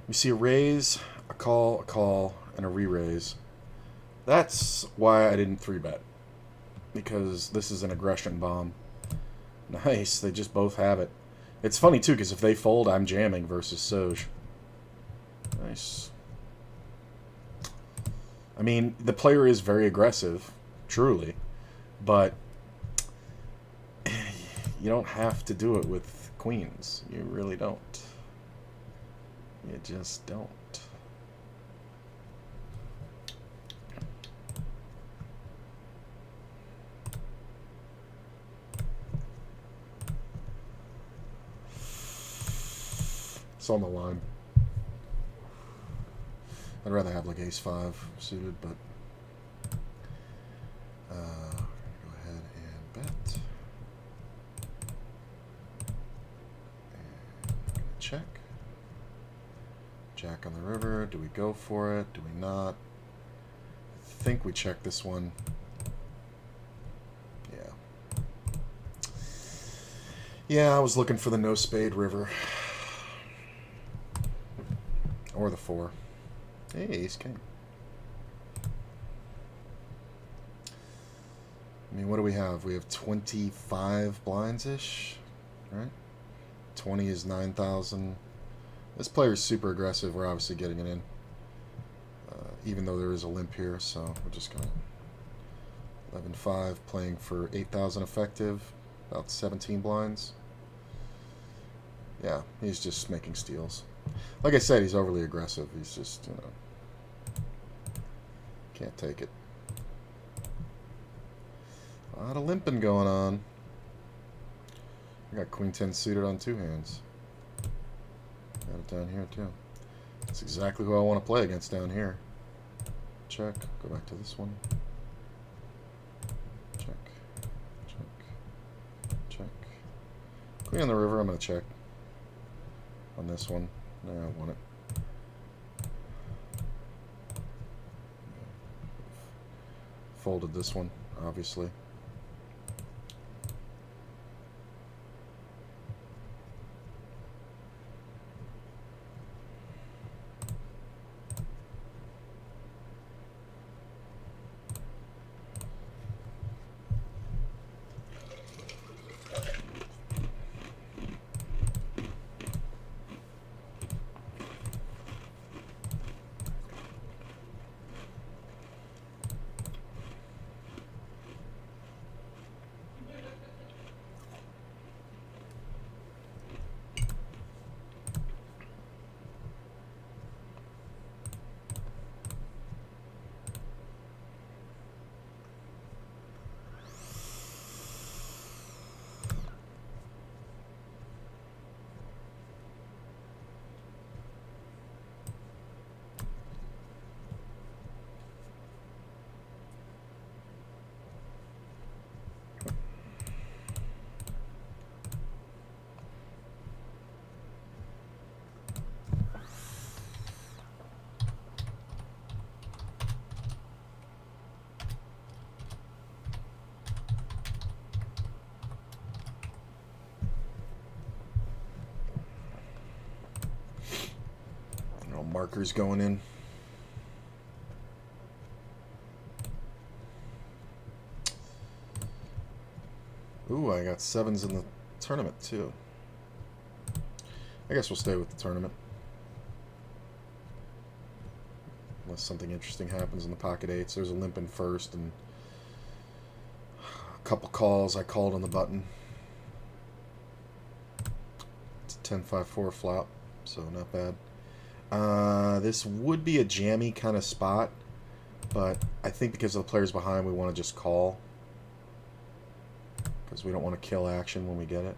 we see a raise, a call, and a re-raise. That's why I didn't 3-bet. Because this is an aggression bomb. Nice, they just both have it. It's funny too, because if they fold, I'm jamming versus Soj. Nice. I mean, the player is very aggressive, truly, but you don't have to do it with queens. You really don't. You just don't. It's on the line. I'd rather have like ace-5 suited, but go ahead and bet. And check. Jack on the river. Do we go for it? Do we not? I think we check this one. Yeah. Yeah, I was looking for the no spade river. Or the 4. Hey, ace king. I mean, what do we have? We have 25 blinds-ish, right? 20 is 9,000. This player is super aggressive. We're obviously getting it in. Even though there is a limp here, so we're just going to 11-5, playing for 8,000 effective, about 17 blinds. Yeah, he's just making steals. Like I said, he's overly aggressive. He's just, you know, can't take it. A lot of limping going on. I got Queen 10 suited on 2 hands. Got it down here too. That's exactly who I want to play against down here. Check. Go back to this one. Check. Check. Check. Queen on the river, I'm going to check. On this one. No, I want it. Folded this one, obviously. Markers going in. Ooh, I got 7s in the tournament too. I guess we'll stay with the tournament. Unless something interesting happens in the pocket 8s. There's a limp in first and a couple calls. I called on the button. It's a 10-5-4 flop, so not bad. This would be a jammy kind of spot, but I think because of the players behind, we want to just call. Because we don't want to kill action when we get it.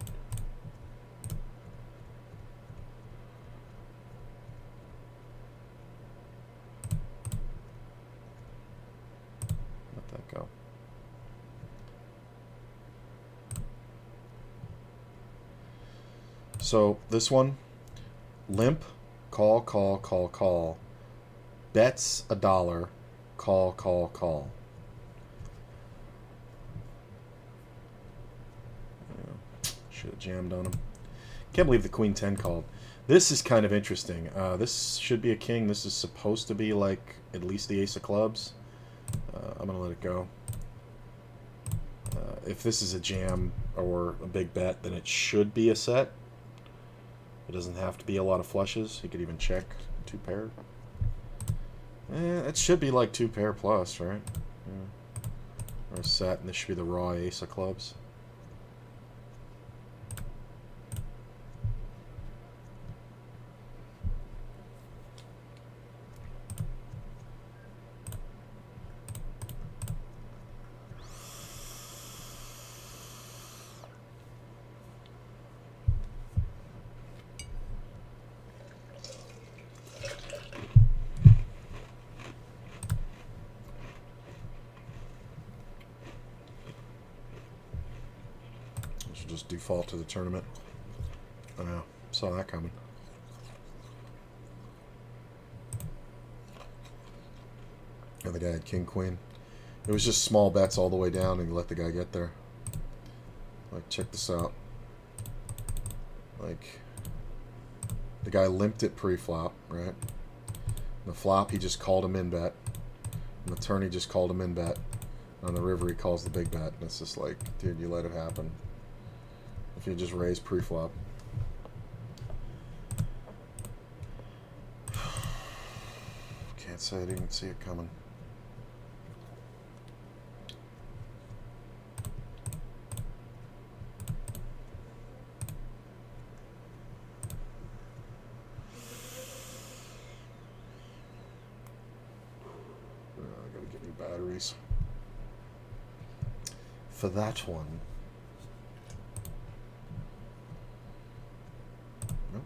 Let that go. So, this one, limp. Call, call, call, call. Bets $1. Call, call, call. Yeah, should have jammed on him. Can't believe the Queen 10 called. This is kind of interesting. This should be a king. This is supposed to be like at least the ace of clubs. I'm going to let it go. If this is a jam or a big bet, then it should be a set. It doesn't have to be a lot of flushes. You could even check 2 pair. It should be like 2 pair plus, right? Yeah. Or a set, and this should be the raw ace of clubs. Should just default to the tournament. Oh, yeah. Saw that coming. And the guy had king queen. It was just small bets all the way down, and you let the guy get there. Like, check this out. Like, the guy limped it pre-flop, right? The flop, he just called him in bet. And the turn, he just called him in bet. On the river, he calls the big bet. And it's just like, dude, you let it happen. If you just raise pre-flop. Can't say I didn't see it coming. I gotta get new batteries for that one. Nope.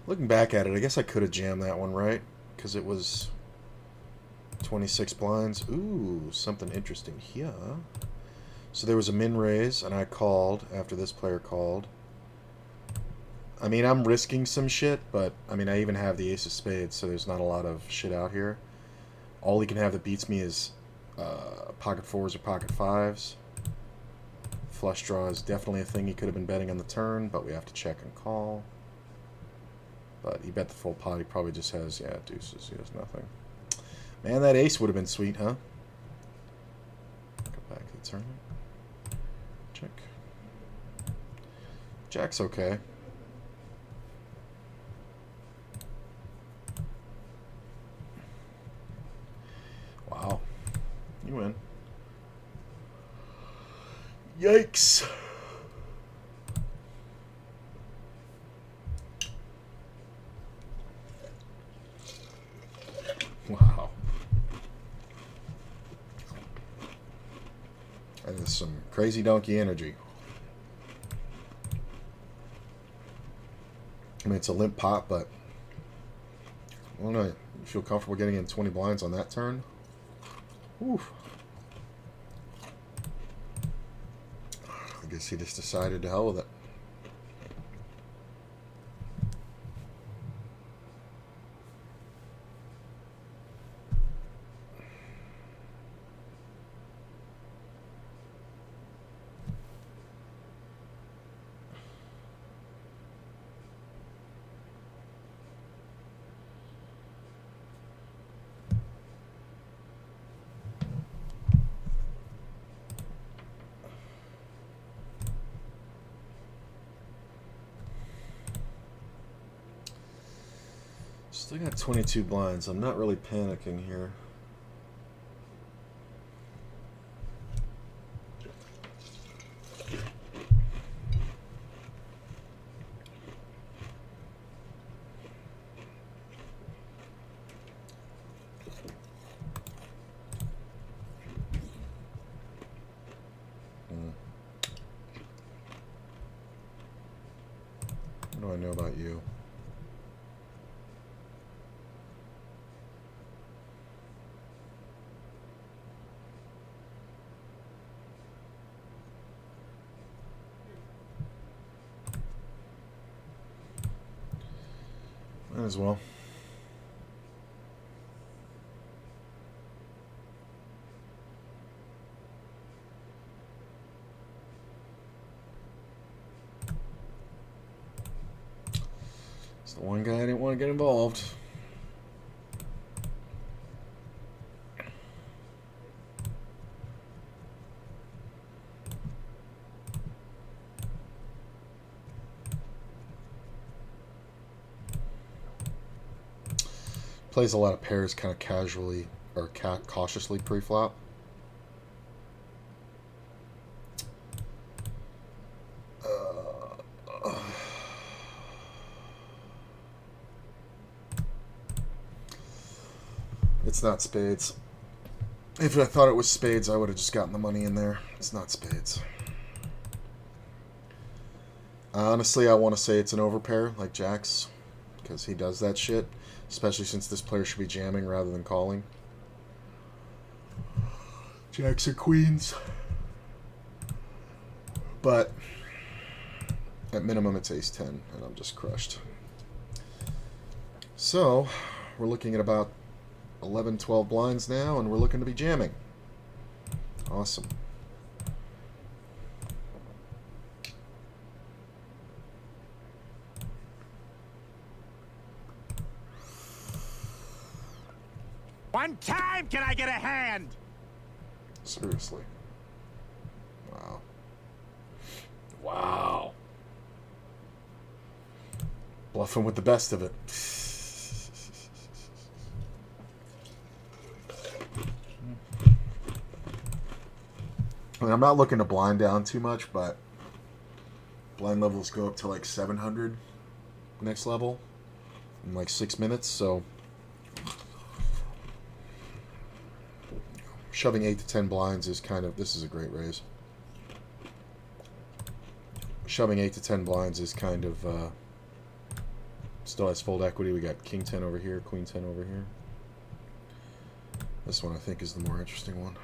Looking back at it, I guess I could have jammed that one, right? Because it was 26 blinds. Ooh, something interesting here. So there was a min raise, and I called after this player called. I mean, I'm risking some shit, but, I mean, I even have the ace of spades, so there's not a lot of shit out here. All he can have that beats me is pocket fours or pocket fives. Flush draw is definitely a thing he could have been betting on the turn, but we have to check and call. But he bet the full pot. He probably just has, yeah, deuces. He has nothing. Man, that ace would have been sweet, huh? Go back to the tournament. Check. Jack's okay. Wow. You win. Yikes. Wow. That is some crazy donkey energy. I mean, it's a limp pot, but I don't know. You feel comfortable getting in 20 blinds on that turn? Oof. I guess he just decided to hell with it. Still got 22 blinds. I'm not really panicking here. What do I know about you? Might as well. It's the one guy I didn't want to get involved. Plays a lot of pairs kind of casually or cautiously pre-flop. It's not spades. If I thought it was spades, I would have just gotten the money in there. It's not spades. Honestly, I want to say it's an overpair, like Jack's, because he does that shit, especially since this player should be jamming rather than calling. Jacks or queens. But at minimum, it's ace 10, and I'm just crushed. So, we're looking at about 11, 12 blinds now, and we're looking to be jamming. Awesome. One time, can I get a hand? Seriously. Wow. Wow. Bluffing with the best of it. I mean, I'm not looking to blind down too much, but blind levels go up to like 700 next level in like 6 minutes, so shoving 8 to 10 blinds is kind of, this is a great raise. Shoving 8 to 10 blinds is kind of, still has fold equity. We got king 10 over here, queen 10 over here. This one I think is the more interesting one.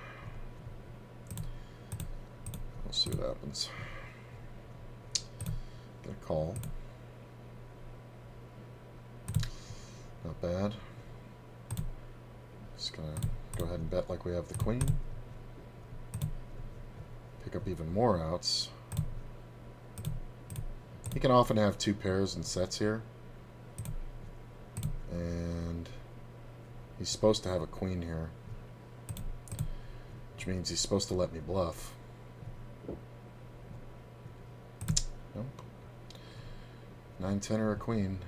We'll see what happens. Gonna call. Not bad. Just gonna go ahead and bet like we have the queen. Pick up even more outs. He can often have 2 pairs and sets here. And he's supposed to have a queen here, which means he's supposed to let me bluff. Nope. 9-10 or a queen.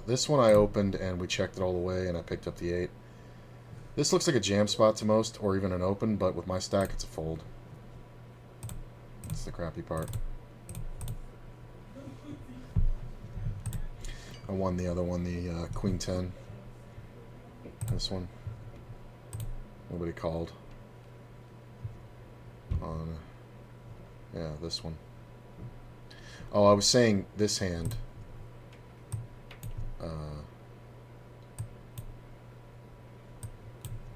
This one I opened and we checked it all the way and I picked up the 8. This looks like a jam spot to most, or even an open, but with my stack it's a fold. That's the crappy part. I won the other one, the queen 10. This one. Nobody called. On, yeah, this one. Oh, I was saying this hand.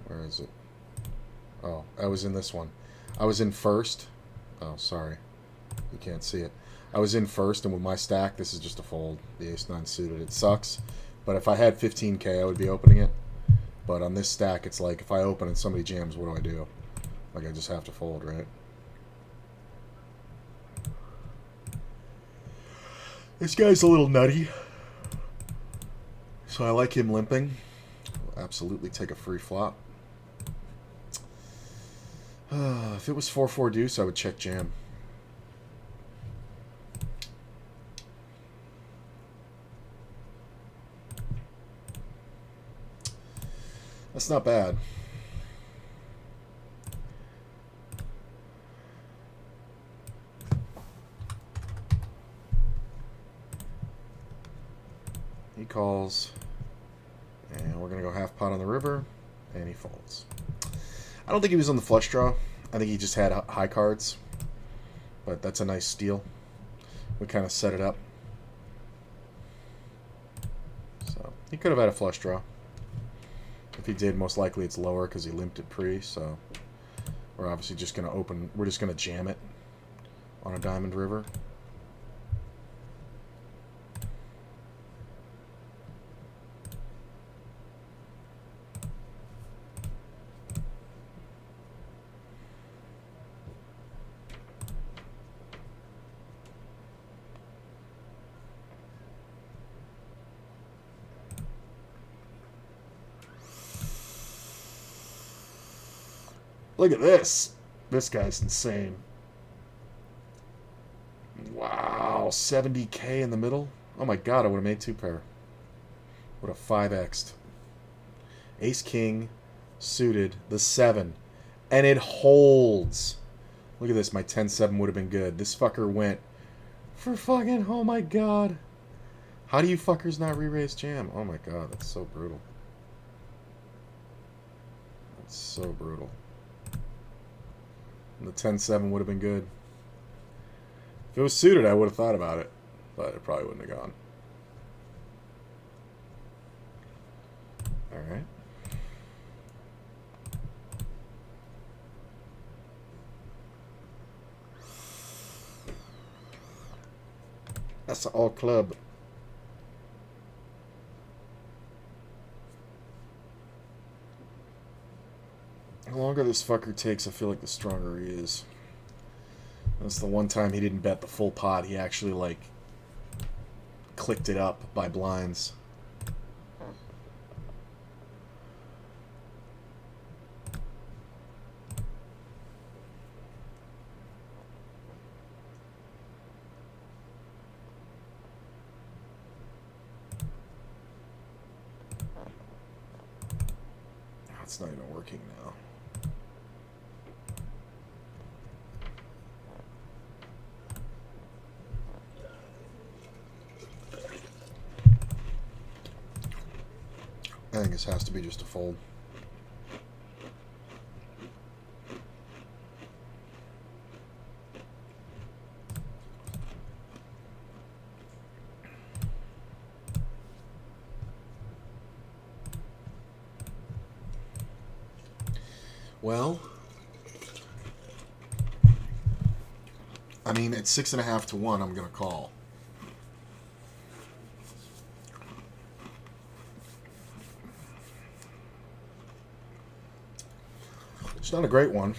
Where is it? Oh, I was in this one. I was in first. Oh, sorry. You can't see it. I was in first, and with my stack, this is just a fold. The ace-9 suited. It sucks, but if I had 15k, I would be opening it. But on this stack, it's like, if I open and somebody jams, what do I do? Like, I just have to fold, right? This guy's a little nutty, so I like him limping. I'll absolutely take a free flop. If it was 4-4 deuce, I would check jam. That's not bad. He calls, and we're going to go half pot on the river, and he folds. I don't think he was on the flush draw. I think he just had high cards, but that's a nice steal. We kind of set it up. So he could have had a flush draw. If he did, most likely it's lower because he limped it pre, so we're obviously just going to open, we're just going to jam it on a diamond river. Look at this. This guy's insane. Wow, 70k in the middle. Oh my god, I would have made 2 pair. Would have 5x'd. Ace King suited the 7. And it holds. Look at this, my 10-7 would have been good. This fucker went for fucking, oh my god. How do you fuckers not re-raise jam? Oh my god, that's so brutal. So brutal. And the 10-7 would have been good. If it was suited, I would have thought about it, but it probably wouldn't have gone. All right. That's an all club. The longer this fucker takes, I feel like the stronger he is. That's the one time he didn't bet the full pot. He actually, like, clicked it up by blinds. It's not even working now. I think this has to be just a fold. Well, I mean, it's 6.5 to 1. I'm gonna call. It's not a great one.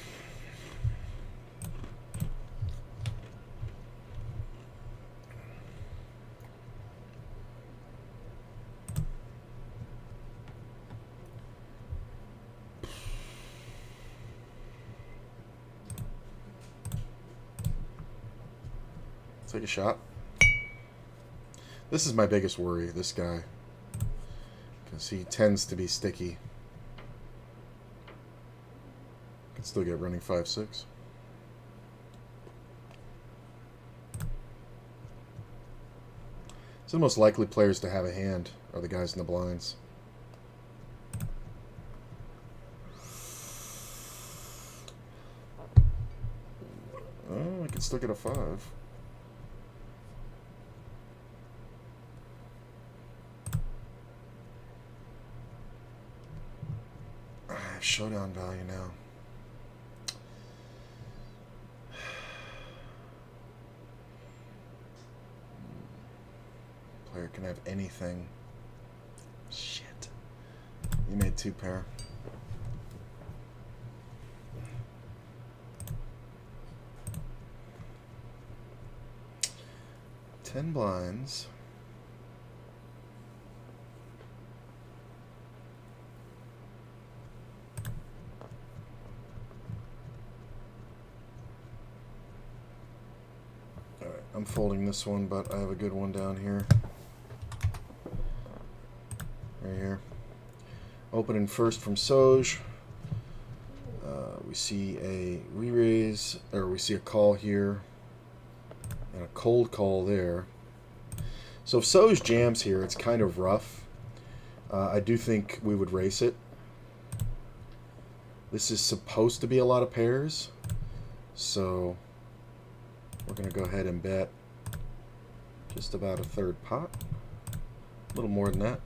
Take a shot. This is my biggest worry, this guy. Because he tends to be sticky. Can still get running 5-6. So the most likely players to have a hand are the guys in the blinds. Oh, I can still get a 5. I have showdown value now. Player can have anything. Shit. You made 2 pair. $10 blinds. Alright, I'm folding this one, but I have a good one down here. Right here. Opening first from Soj. We see a re-raise, or we see a call here. And a cold call there. So if Soj jams here, it's kind of rough. I do think we would race it. This is supposed to be a lot of pairs. So we're going to go ahead and bet just about a third pot. A little more than that.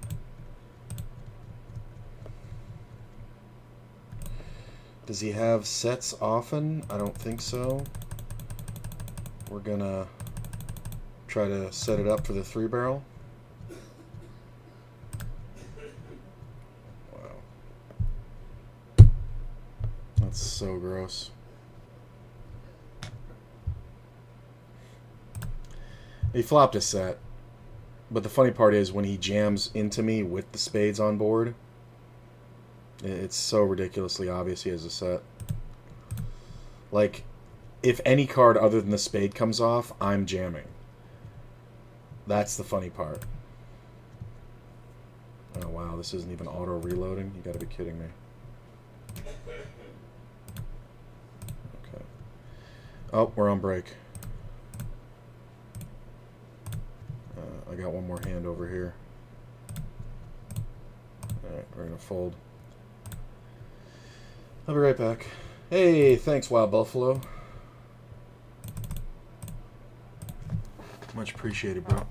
Does he have sets often? I don't think so. We're gonna try to set it up for the 3-barrel. Wow. That's so gross. He flopped a set. But the funny part is when he jams into me with the spades on board, it's so ridiculously obvious he has a set. Like, if any card other than the spade comes off, I'm jamming. That's the funny part. Oh wow, this isn't even auto-reloading? You gotta be kidding me. Okay. Oh, we're on break. I got one more hand over here. Alright, we're gonna fold. I'll be right back. Hey, thanks, Wild Buffalo. Much appreciated, bro.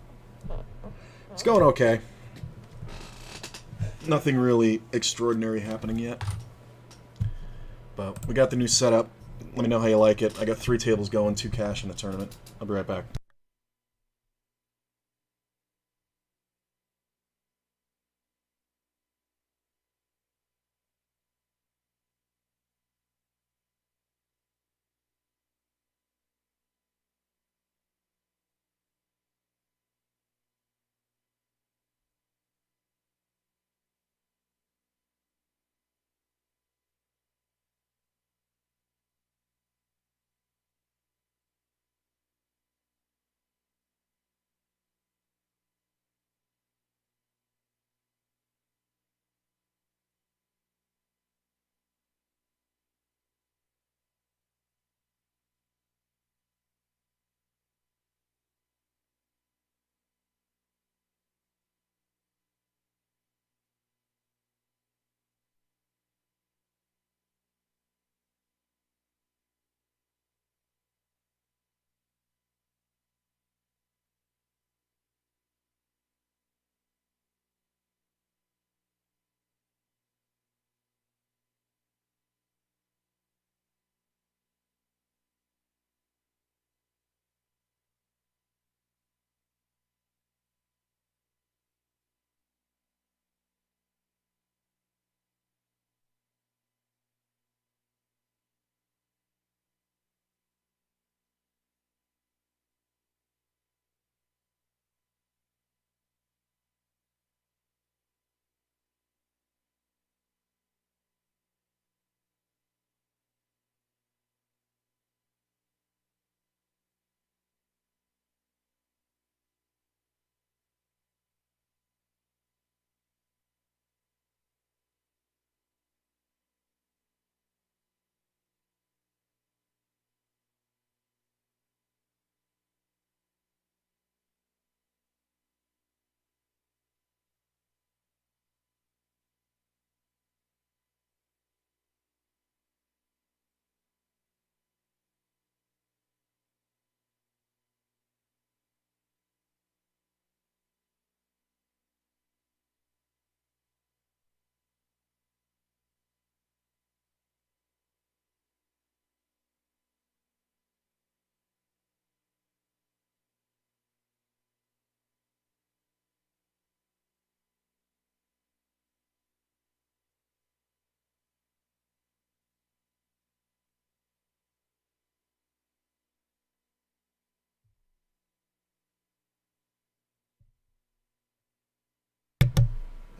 It's going okay. Nothing really extraordinary happening yet. But we got the new setup. Let me know how you like it. I got 3 tables going, 2 cash in the tournament. I'll be right back.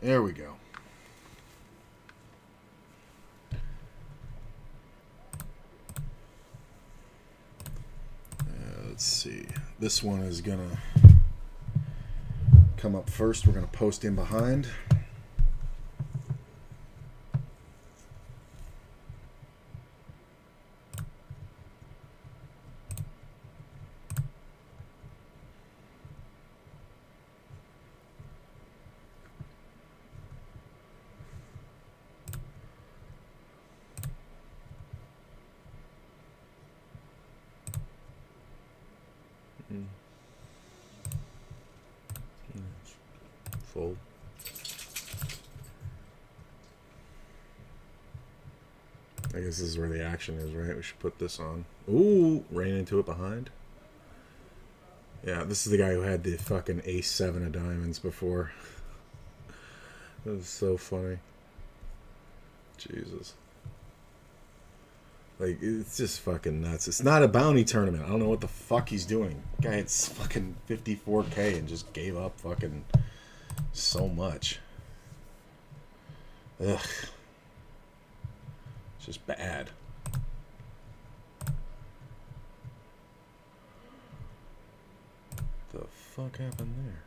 There we go. Let's see. This one is gonna come up first. We're gonna post in behind. Fold. I guess this is where the action is, right? We should put this on. Ooh, ran into it behind. Yeah, this is the guy who had the fucking ace-7 of diamonds before. That was so funny. Jesus. Like, it's just fucking nuts. It's not a bounty tournament. I don't know what the fuck he's doing. Guy had fucking 54K and just gave up fucking so much. Ugh. It's just bad. The fuck happened there?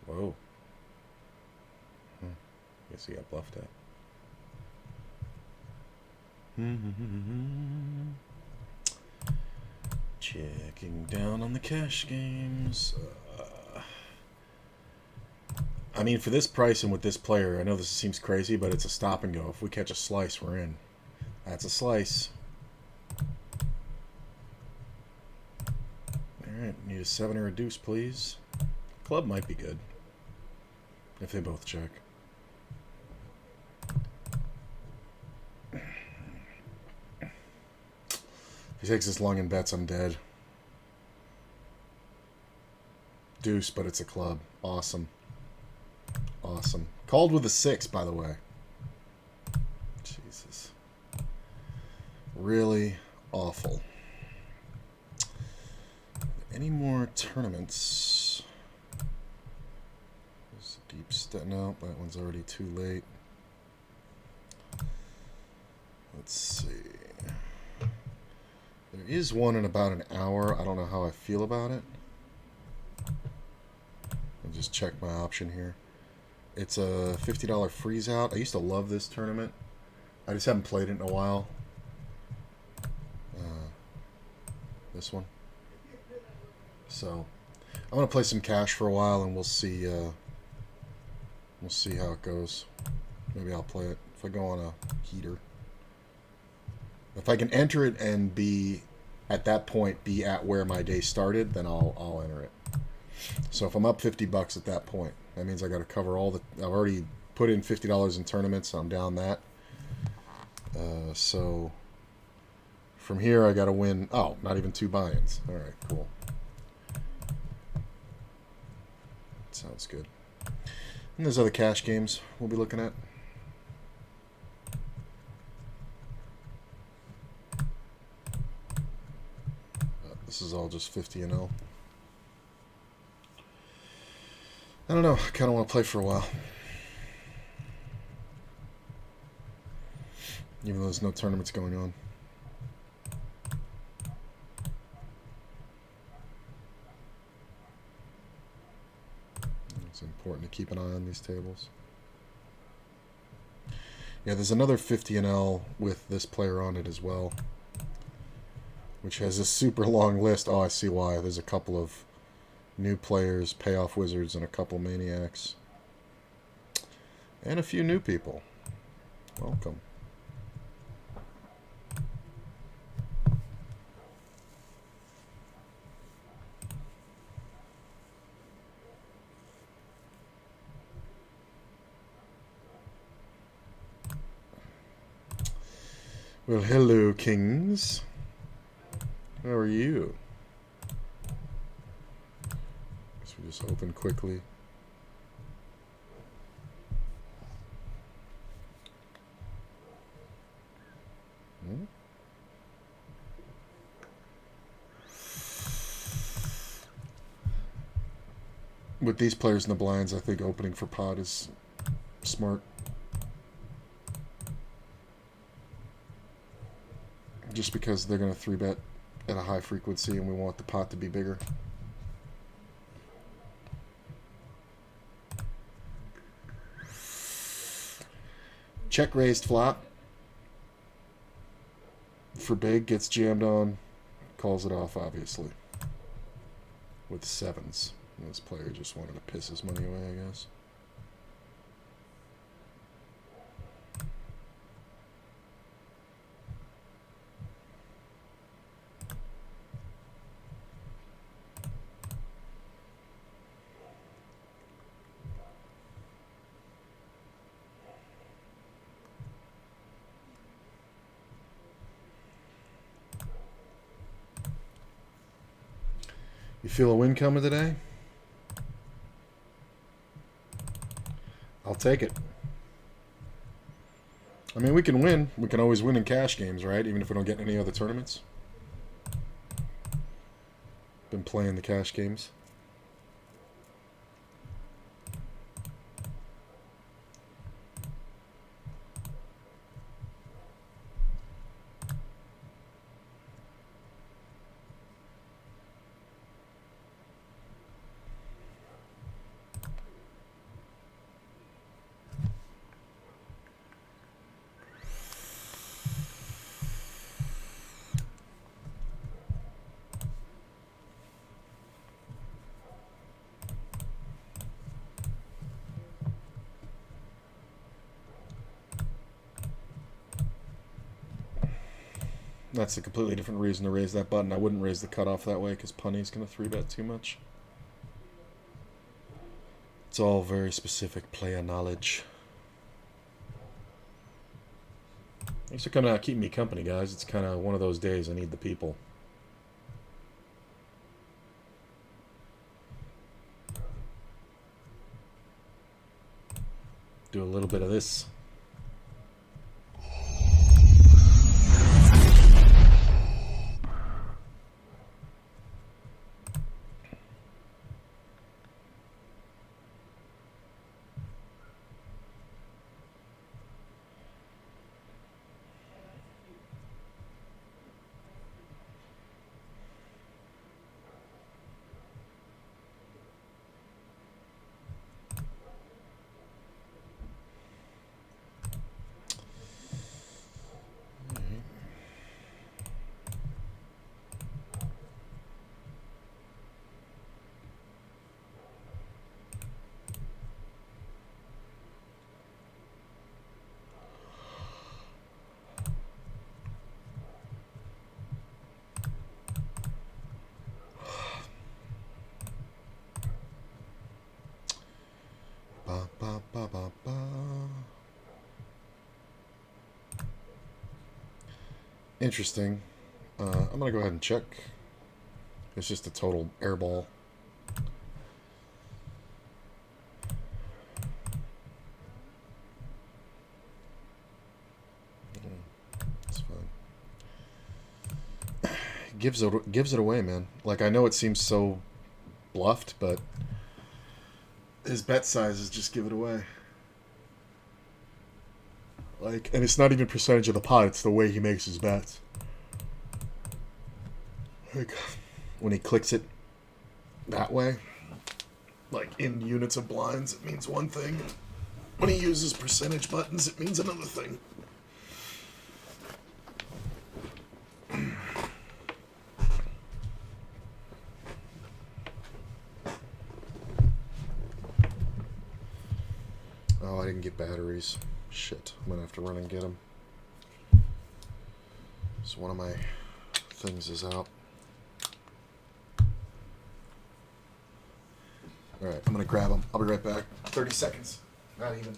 Whoa. Guess he got bluffed at. Checking down on the cash games. I mean, for this price and with this player, I know this seems crazy, but it's a stop and go. If we catch a slice, we're in. That's a slice. Alright, need a 7 or a deuce, please. Club might be good. If they both check. If he takes this long and bets, I'm dead. Deuce, but it's a club. Awesome. Awesome. Called with a 6, by the way. Jesus. Really awful. Any more tournaments? There's a deep step. No, that one's already too late. Let's see. There is one in about an hour. I don't know how I feel about it. I'll just check my option here. It's a $50 freeze out. I used to love this tournament. I just haven't played it in a while. This one. So I'm gonna play some cash for a while, and we'll see how it goes. Maybe I'll play it if I go on a heater. If I can enter it and be at that point be at where my day started, then I'll enter it. So if I'm up $50 at that point, that means I got to cover all the. I've already put in $50 in tournaments, so I'm down that. So from here, I got to win. Oh, not even 2 buy-ins. All right, cool. Sounds good. And there's other cash games we'll be looking at. This is all just 50 and 0. I don't know. I kind of want to play for a while. Even though there's no tournaments going on. It's important to keep an eye on these tables. Yeah, there's another 50 and L with this player on it as well, which has a super long list. Oh, I see why. There's a couple of new players, payoff wizards, and a couple maniacs. And a few new people. Welcome. Well, hello, kings. How are you? Guess we just open quickly. With these players in the blinds, I think opening for pot is smart. Just because they're going to 3-bet at a high frequency and we want the pot to be bigger. Check raised flop. For big, gets jammed on, calls it off, obviously. With 7s. And this player just wanted to piss his money away, I guess. You feel a win coming today? I'll take it. I mean, we can win. We can always win in cash games, right? Even if we don't get any other tournaments. Been playing the cash games. That's a completely different reason to raise that button. I wouldn't raise the cutoff that way because Punny's going to 3-bet too much. It's all very specific player knowledge. Thanks for coming out keeping me company, guys. It's kind of one of those days I need the people. Do a little bit of this. Ba, ba, ba, ba, ba. Interesting. I'm going to go ahead and check. It's just a total airball. It's fine. Gives it away, man. Like, I know it seems so bluffed, but his bet sizes just give it away. Like, and it's not even percentage of the pot, it's the way he makes his bets. Like, when he clicks it that way, like in units of blinds, it means one thing. When he uses percentage buttons, it means another thing. Oh, I didn't get batteries. Shit, I'm gonna have to run and get them. So one of my things is out. Alright, I'm gonna grab them. I'll be right back. 30 seconds. Not even.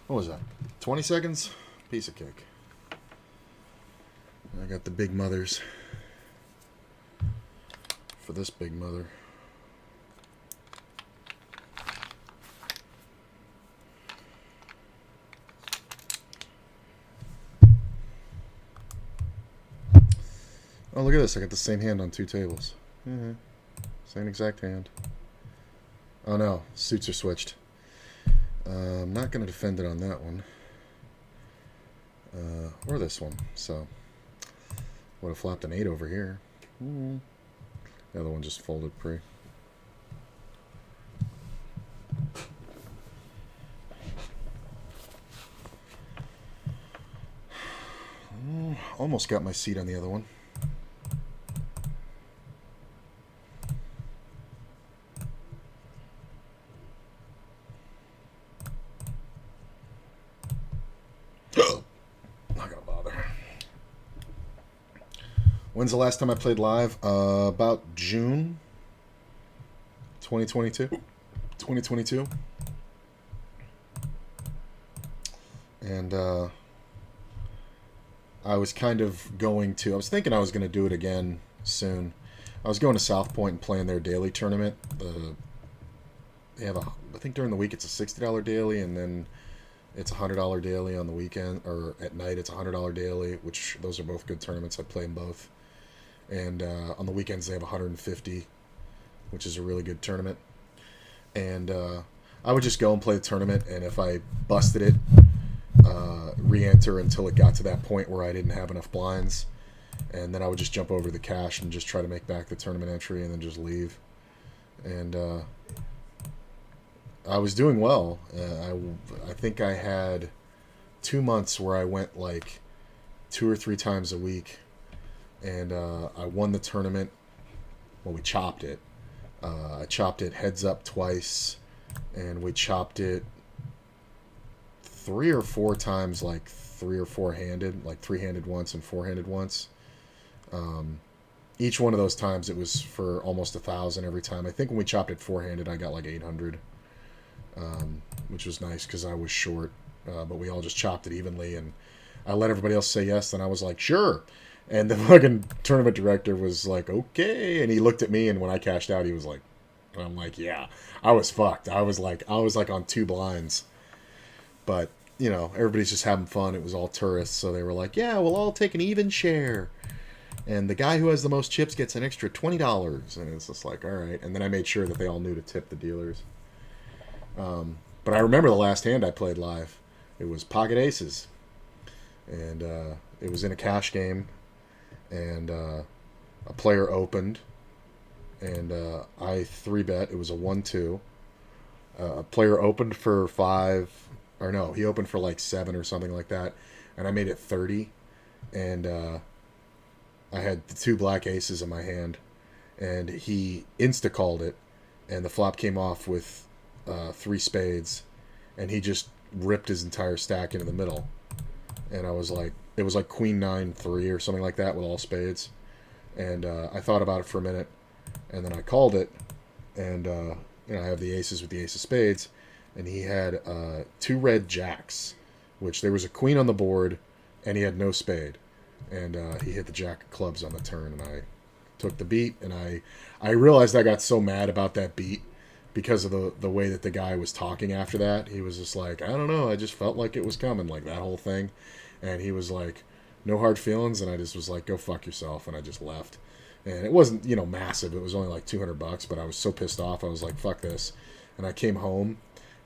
What was that? 20 seconds? Piece of cake. I got the big mothers. For this big mother. Oh, look at this. I got the same hand on two tables. Same exact hand. Oh no, suits are switched. I'm not going to defend it on that one. Or this one. So, would have flopped an 8 over here. The other one just folded pre. Almost got my seat on the other one. Not gonna bother. When's the last time I played live? About June 2022. 2022. And I was kind of going to, I was thinking I was going to do it again soon. I was going to South Point and playing their daily tournament. They have I think during the week it's a $60 daily, and then it's a $100 daily on the weekend, or at night it's a $100 daily, which those are both good tournaments. I play them both. And on the weekends they have 150, which is a really good tournament. And I would just go and play the tournament, and if I busted it, re-enter until it got to that point where I didn't have enough blinds, and then I would just jump over the cash and just try to make back the tournament entry and then just leave. And I was doing well. I think I had 2 months where I went like 2 or 3 times a week, and I won the tournament. Well, we chopped it. I chopped it heads up twice, and we chopped it 3 or 4 times, like 3 or 4 handed, like 3-handed once and 4-handed once. Each one of those times it was for almost 1,000 every time. I think when we chopped it 4-handed, I got like 800, which was nice because I was short. But we all just chopped it evenly, and I let everybody else say yes, and I was like, sure. And the fucking tournament director was like, okay, and he looked at me, and when I cashed out, he was like, and I'm like, yeah, I was fucked. I was like on 2 blinds, but you know, everybody's just having fun. It was all tourists, so they were like, yeah, we'll all take an even share. And the guy who has the most chips gets an extra $20. And it's just like, all right. And then I made sure that they all knew to tip the dealers. But I remember the last hand I played live. It was pocket aces. And it was in a cash game. And a player opened. And I 3-bet. It was a 1-2. A player opened for 5. Or no, he opened for like 7 or something like that. And I made it 30. And I had the 2 black aces in my hand, and he insta-called it, and the flop came off with 3 spades, and he just ripped his entire stack into the middle. And I was like, it was like Queen 9-3 or something like that with all spades. And I thought about it for a minute, and then I called it, and you know, I have the aces with the ace of spades, and he had 2 red jacks, which there was a queen on the board, and he had no spade. And he hit the jack of clubs on the turn, and I took the beat. And I realized I got so mad about that beat because of the way that the guy was talking after that. He was just like, I don't know, I just felt like it was coming, like that whole thing. And he was like, no hard feelings, and I just was like, go fuck yourself, and I just left. And it wasn't, you know, massive. It was only like $200, but I was so pissed off. I was like, fuck this. And I came home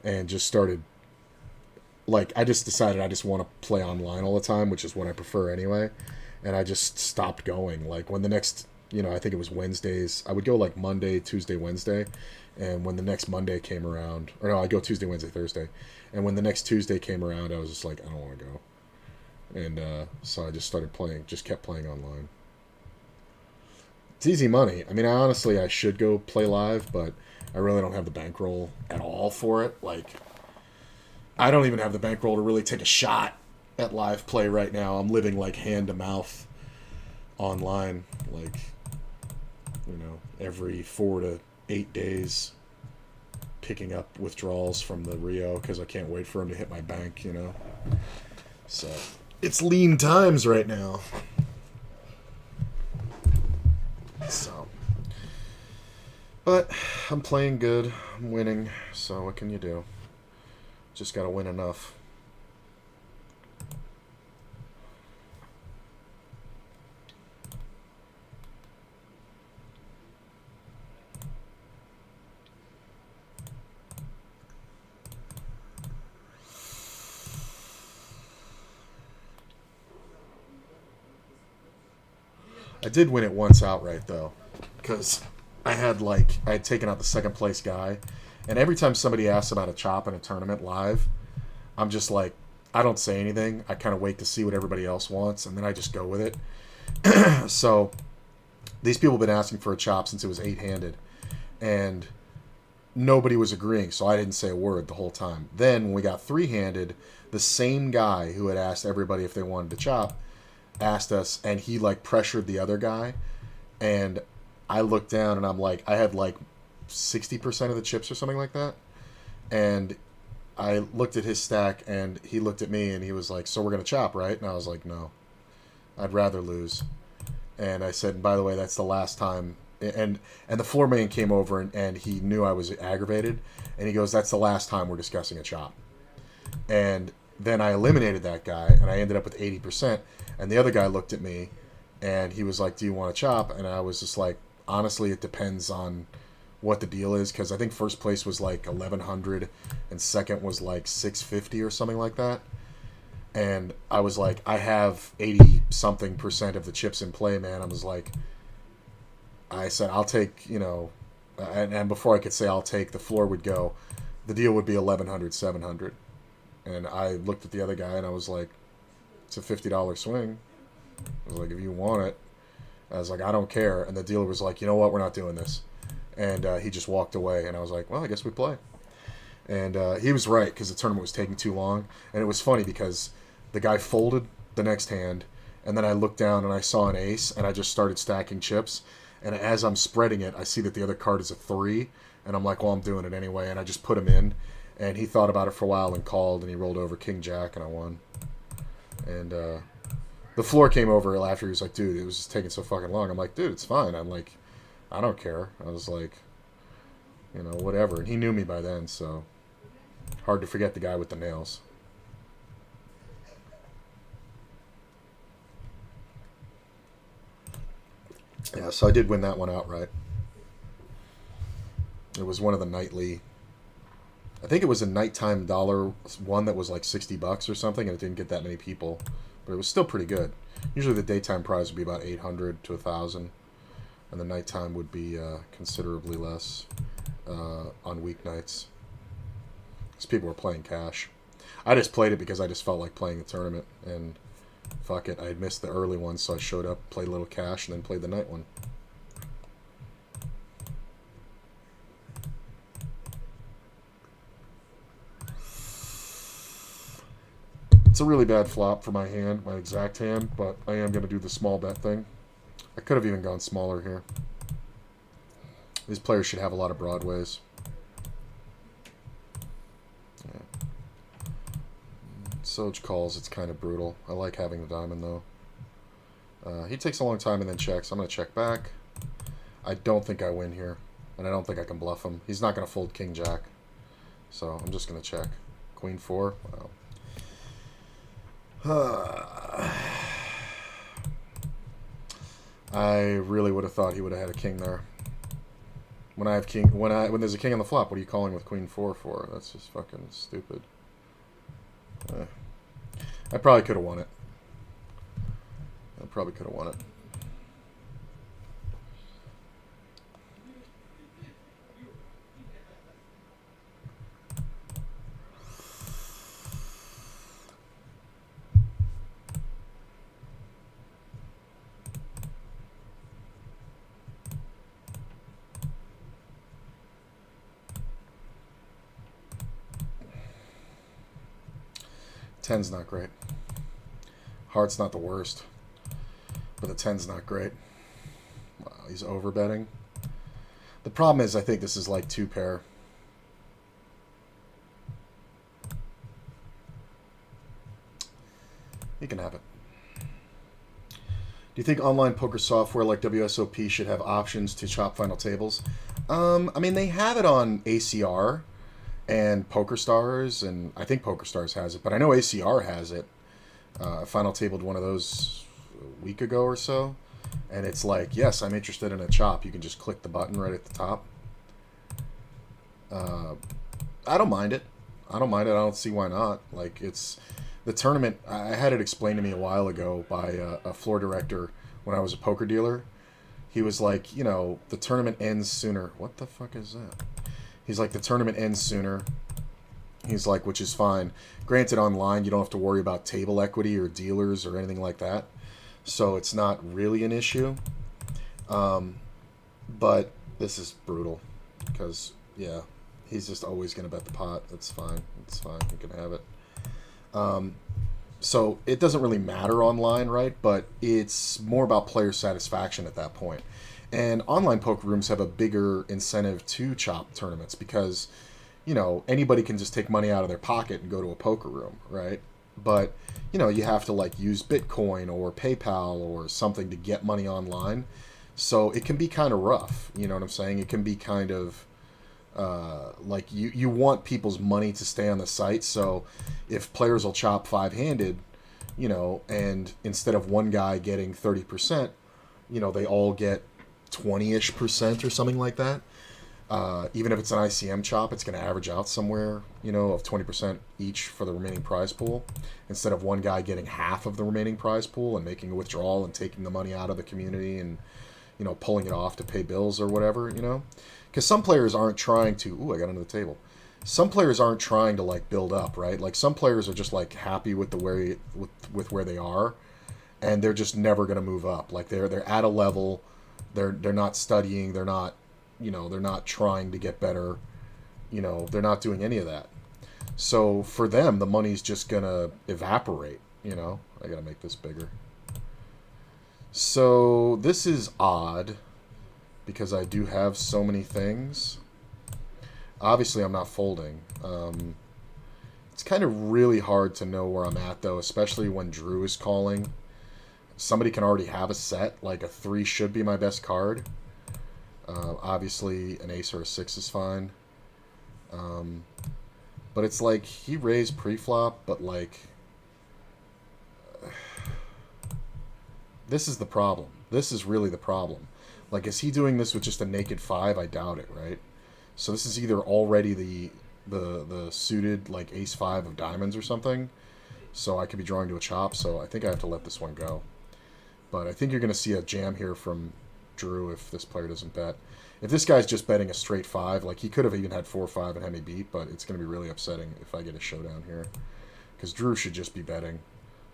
and just started, like, I just decided I just want to play online all the time, which is what I prefer anyway. And I just stopped going. Like, when the next, you know, I think it was Wednesdays, I would go like Monday, Tuesday, Wednesday. And when the next Monday came around, or no, I'd go Tuesday, Wednesday, Thursday. And when the next Tuesday came around, I was just like, I don't want to go. And so I just started playing, just kept playing online. It's easy money. I mean, I should go play live, but I really don't have the bankroll at all for it. Like, I don't even have the bankroll to really take a shot at live play right now. I'm living like hand to mouth online, like, you know, every 4 to 8 days picking up withdrawals from the Rio because I can't wait for him to hit my bank, you know. So it's lean times right now. So, but I'm playing good, I'm winning, so what can you do? Just gotta win enough. I did win it once outright though, because I had taken out the second place guy, and every time somebody asks about a chop in a tournament live, I'm just like, I don't say anything. I kind of wait to see what everybody else wants, and then I just go with it. So these people have been asking for a chop since it was 8-handed, and nobody was agreeing, so I didn't say a word the whole time. Then when we got 3-handed, the same guy who had asked everybody if they wanted to chop asked us, and he like pressured the other guy, and I looked down and I'm like, I had like 60% of the chips or something like that, and I looked at his stack and he looked at me and he was like, so we're gonna chop, right? And I was like, no, I'd rather lose. And I said, by the way, that's the last time. And the floor man came over and he knew I was aggravated, and he goes, that's the last time we're discussing a chop. And then I eliminated that guy, and I ended up with 80%. And the other guy looked at me, and he was like, do you want to chop? And I was just like, honestly, it depends on what the deal is, because I think first place was like 1,100, and second was like 650 or something like that. And I was like, I have 80-something% of the chips in play, man. I was like, I said, I'll take, you know, and before I could say I'll take, the floor would go, the deal would be 1100, 700. And I looked at the other guy and I was like, it's a $50 swing. I was like, if you want it. I was like, I don't care. And the dealer was like, you know what, we're not doing this. And he just walked away. And I was like, well, I guess we play. And he was right because the tournament was taking too long. And it was funny because the guy folded the next hand. And then I looked down and I saw an ace. And I just started stacking chips. And as I'm spreading it, I see that the other card is a 3. And I'm like, well, I'm doing it anyway. And I just put him in. And he thought about it for a while and called. And he rolled over King Jack and I won. And the floor came over after. He was like, dude, it was just taking so fucking long. I'm like, dude, it's fine. I'm like, I don't care. I was like, you know, whatever. And he knew me by then, so hard to forget the guy with the nails. Yeah, so I did win that one outright. It was one of the nightly... I think it was a nighttime dollar one that was like $60 or something, and it didn't get that many people. But it was still pretty good. Usually the daytime prize would be about 800 to 1,000, and the nighttime would be considerably less on weeknights. Because people were playing cash. I just played it because I just felt like playing the tournament, and fuck it, I had missed the early one, so I showed up, played a little cash, and then played the night one. It's a really bad flop for my hand, my exact hand, but I am going to do the small bet thing. I could have even gone smaller here. These players should have a lot of broadways. Yeah. Soj calls, it's kind of brutal. I like having the diamond, though. He takes a long time and then checks. I'm going to check back. I don't think I win here, and I don't think I can bluff him. He's not going to fold King Jack, so I'm just going to check. Queen 4, wow. I really would have thought he would have had a king there. When I have king, when there's a king on the flop, what are you calling with Queen 4 for? That's just fucking stupid. I probably could have won it. I probably could have won it. Ten's not great. Heart's not the worst, but the 10's not great. Wow, he's overbetting. The problem is, I think this is like 2 pair. You can have it. Do you think online poker software like Wsop should have options to chop final tables? I mean, they have it on ACR and PokerStars, and I think PokerStars has it, but I know ACR has it. I final tabled one of those a week ago or so, and it's like, yes, I'm interested in a chop. You can just click the button right at the top. I don't mind it. I don't mind it. I don't see why not. Like, it's the tournament. I had it explained to me a while ago by a floor director when I was a poker dealer. He was like, you know, the tournament ends sooner. What the fuck is that? He's like, the tournament ends sooner. He's like, which is fine. Granted, online, you don't have to worry about table equity or dealers or anything like that. So it's not really an issue. But this is brutal. Because, yeah, he's just always going to bet the pot. That's fine. It's fine. You can have it. So it doesn't really matter online, right? But it's more about player satisfaction at that point. And online poker rooms have a bigger incentive to chop tournaments because, you know, anybody can just take money out of their pocket and go to a poker room, right? But, you know, you have to, like, use Bitcoin or PayPal or something to get money online. So it can be kind of rough, you know what I'm saying? It can be kind of, like, you want people's money to stay on the site. So if players will chop 5-handed, you know, and instead of one guy getting 30%, you know, they all get 20-ish% or something like that. Even if it's an ICM chop, it's going to average out somewhere, you know, of 20% each for the remaining prize pool, instead of one guy getting half of the remaining prize pool and making a withdrawal and taking the money out of the community and, you know, pulling it off to pay bills or whatever, you know. Because some players aren't trying to... Ooh, I got under the table. some players aren't trying to like build up, right? Like some players are just like happy with the way with where they are, and they're just never going to move up. Like they're at a level, they're not studying, they're not, they're not trying to get better, they're not doing any of that. So for them, the money's just going to evaporate, I got to make this bigger. So this is odd because I do have so many things. Obviously, I'm not folding. It's kind of really hard to know where I'm at, though, especially when Drew is calling. Somebody can already have a set. Like, a 3 should be my best card. Obviously, an ace or a 6 is fine. But it's like, he raised pre-flop, but, like... This is the problem. This is really the problem. Like, is he doing this with just a naked 5? I doubt it, right? So this is either already the suited, like, ace 5 of diamonds or something. So I could be drawing to a chop, so I think I have to let this one go. But I think you're going to see a jam here from Drew if this player doesn't bet. If this guy's just betting a straight 5, like, he could have even had 4-5 and had me beat, but it's going to be really upsetting if I get a showdown here. Because Drew should just be betting. And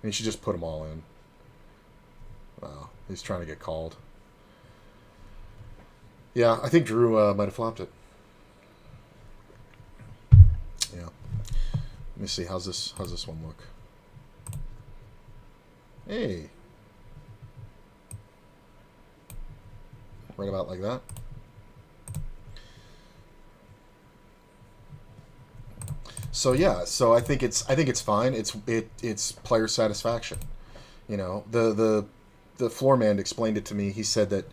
he should just put them all in. Wow, he's trying to get called. Yeah, I think Drew might have flopped it. Yeah. Let me see. How's this one look? Hey. Right about like that. So yeah, so I think it's fine. It's player satisfaction. The floor man explained it to me. He said that,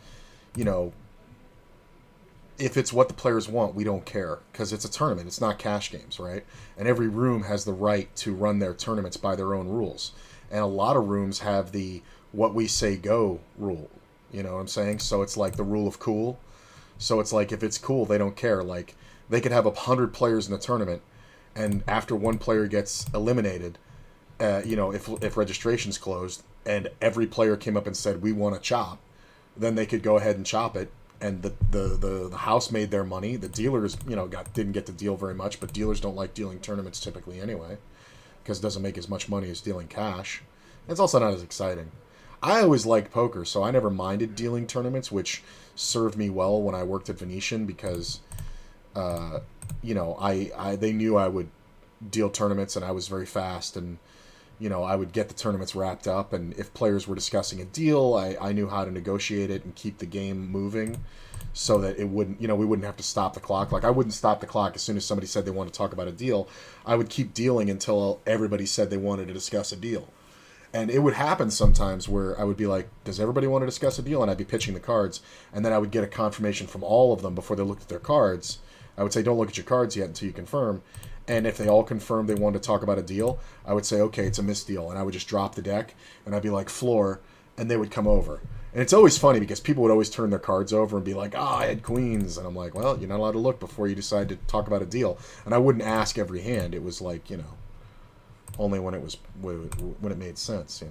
if it's what the players want, we don't care because it's a tournament. It's not cash games, right? And every room has the right to run their tournaments by their own rules. And a lot of rooms have the what we say go rule. You know what I'm saying? So it's like the rule of cool. So it's like if it's cool, they don't care. Like they could have 100 players in the tournament, and after one player gets eliminated, if registration's closed and every player came up and said we want to chop, then they could go ahead and chop it. And the house made their money. The dealers, didn't get to deal very much, but dealers don't like dealing tournaments typically anyway, because it doesn't make as much money as dealing cash. It's also not as exciting. I always liked poker, so I never minded dealing tournaments, which served me well when I worked at Venetian because, they knew I would deal tournaments and I was very fast and, I would get the tournaments wrapped up, and if players were discussing a deal, I knew how to negotiate it and keep the game moving so that it wouldn't, we wouldn't have to stop the clock. Like, I wouldn't stop the clock as soon as somebody said they wanted to talk about a deal. I would keep dealing until everybody said they wanted to discuss a deal. And it would happen sometimes where I would be like, does everybody want to discuss a deal? And I'd be pitching the cards, and then I would get a confirmation from all of them before they looked at their cards. I would say, don't look at your cards yet until you confirm. And if they all confirmed they wanted to talk about a deal, I would say, okay, it's a misdeal. And I would just drop the deck, and I'd be like, floor, and they would come over. And it's always funny because people would always turn their cards over and be like, I had queens. And I'm like, well, you're not allowed to look before you decide to talk about a deal. And I wouldn't ask every hand. It was like, only when it made sense,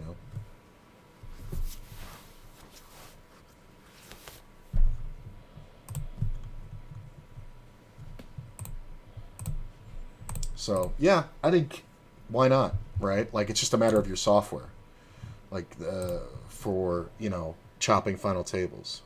So, yeah, I think, why not, right? Like, it's just a matter of your software. Like, for, chopping final tables.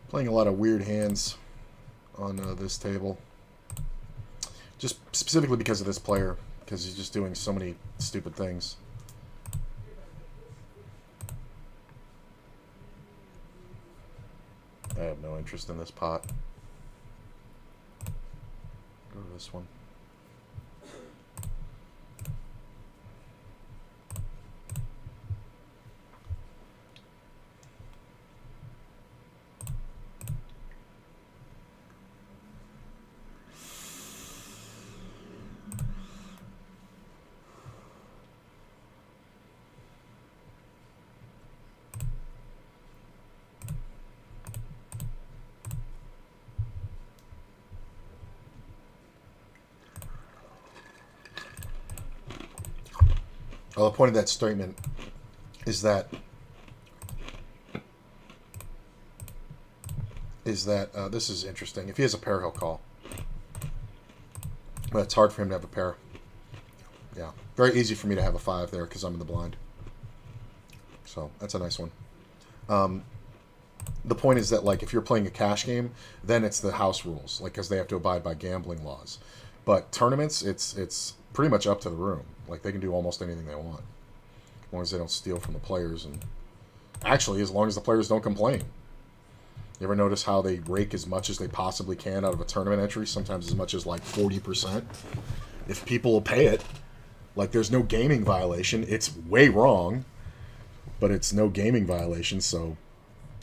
Playing a lot of weird hands on this table. Just specifically because of this player. Because he's just doing so many stupid things. I have no interest in this pot. Go to this one. Well, the point of that statement is that this is interesting. If he has a pair, he'll call. But it's hard for him to have a pair. Yeah. Very easy for me to have a 5 there because I'm in the blind. So that's a nice one. The point is that, like, if you're playing a cash game, then it's the house rules, like, because they have to abide by gambling laws. But tournaments, it's pretty much up to the room. Like, they can do almost anything they want, as long as they don't steal from the players, and actually, as long as the players don't complain. You ever notice how they rake as much as they possibly can out of a tournament entry? Sometimes as much as like 40%. If people will pay it, like, there's no gaming violation. It's way wrong, but it's no gaming violation, so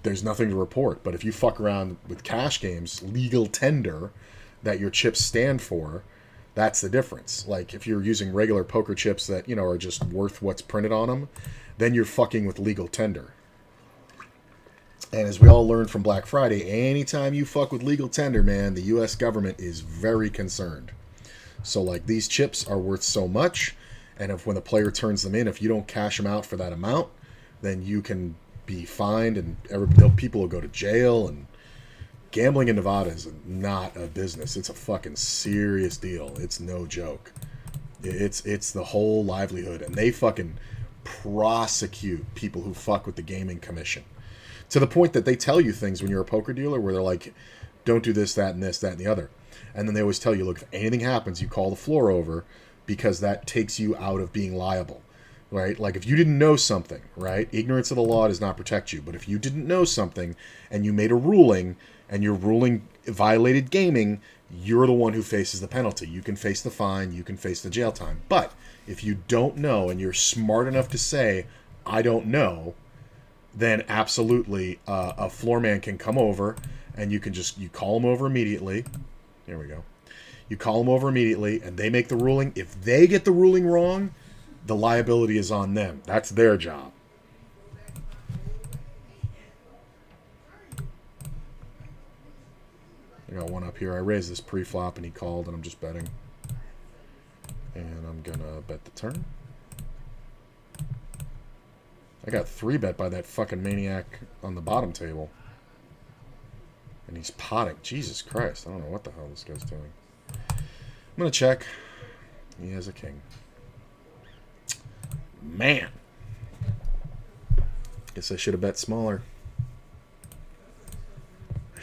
there's nothing to report. But if you fuck around with cash games, legal tender that your chips stand for, that's the difference. Like, if you're using regular poker chips that, you know, are just worth what's printed on them, then you're fucking with legal tender. And as we all learned from Black Friday, anytime you fuck with legal tender, man, the U.S. government is very concerned. So, like, these chips are worth so much, and if when the player turns them in, if you don't cash them out for that amount, then you can be fined, and people will go to jail. And gambling in Nevada is not a business. It's a fucking serious deal. It's no joke. It's the whole livelihood, and they fucking prosecute people who fuck with the gaming commission. To the point that they tell you things when you're a poker dealer where they're like, don't do this, that, and this, that, and the other. And then they always tell you, look, if anything happens, you call the floor over, because that takes you out of being liable, right? Like, if you didn't know something, right? Ignorance of the law does not protect you. But if you didn't know something and you made a ruling and your ruling violated gaming, you're the one who faces the penalty. You can face the fine. You can face the jail time. But if you don't know and you're smart enough to say, I don't know, then absolutely a floor man can come over, and you call him over immediately. Here we go. You call them over immediately, and they make the ruling. If they get the ruling wrong, the liability is on them. That's their job. I got one up here. I raised this pre-flop, and he called, and I'm just betting. And I'm going to bet the turn. I got 3-bet by that fucking maniac on the bottom table. And he's potting. Jesus Christ. I don't know what the hell this guy's doing. I'm going to check. He has a king. Man. Guess I should have bet smaller.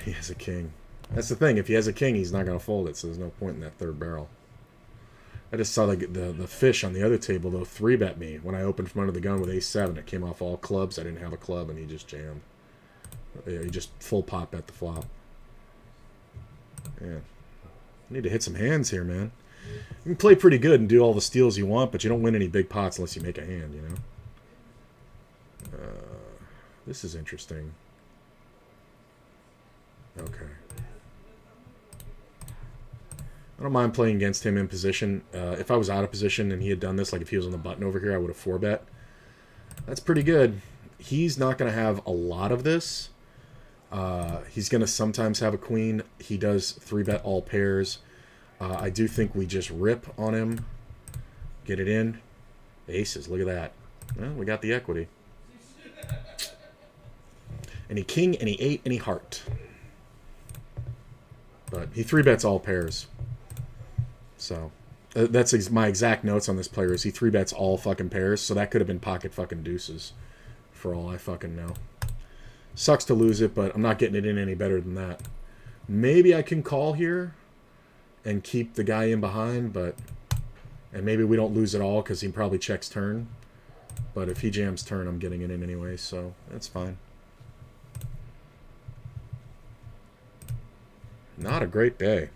He has a king. That's the thing. If he has a king, he's not going to fold it, so there's no point in that third barrel. I just saw the fish on the other table, though, 3-bet me. When I opened from under the gun with ace-7, it came off all clubs. I didn't have a club, and he just jammed. Yeah, he just full pot bet the flop. Yeah. I need to hit some hands here, man. You can play pretty good and do all the steals you want, but you don't win any big pots unless you make a hand, you know? This is interesting. Okay. I don't mind playing against him in position. If I was out of position and he had done this, like if he was on the button over here, I would have 4-bet. That's pretty good. He's not going to have a lot of this. He's going to sometimes have a queen. He does 3-bet all pairs. I do think we just rip on him. Get it in. Aces, look at that. Well, we got the equity. Any king, any 8, any heart. But he 3-bets all pairs. So, that's my exact notes on this player is he 3-bets all fucking pairs, so that could have been pocket fucking deuces for all I fucking know. Sucks to lose it, but I'm not getting it in any better than that. Maybe I can call here and keep the guy in behind, but... And maybe we don't lose it all because he probably checks turn. But if he jams turn, I'm getting it in anyway, so that's fine. Not a great day.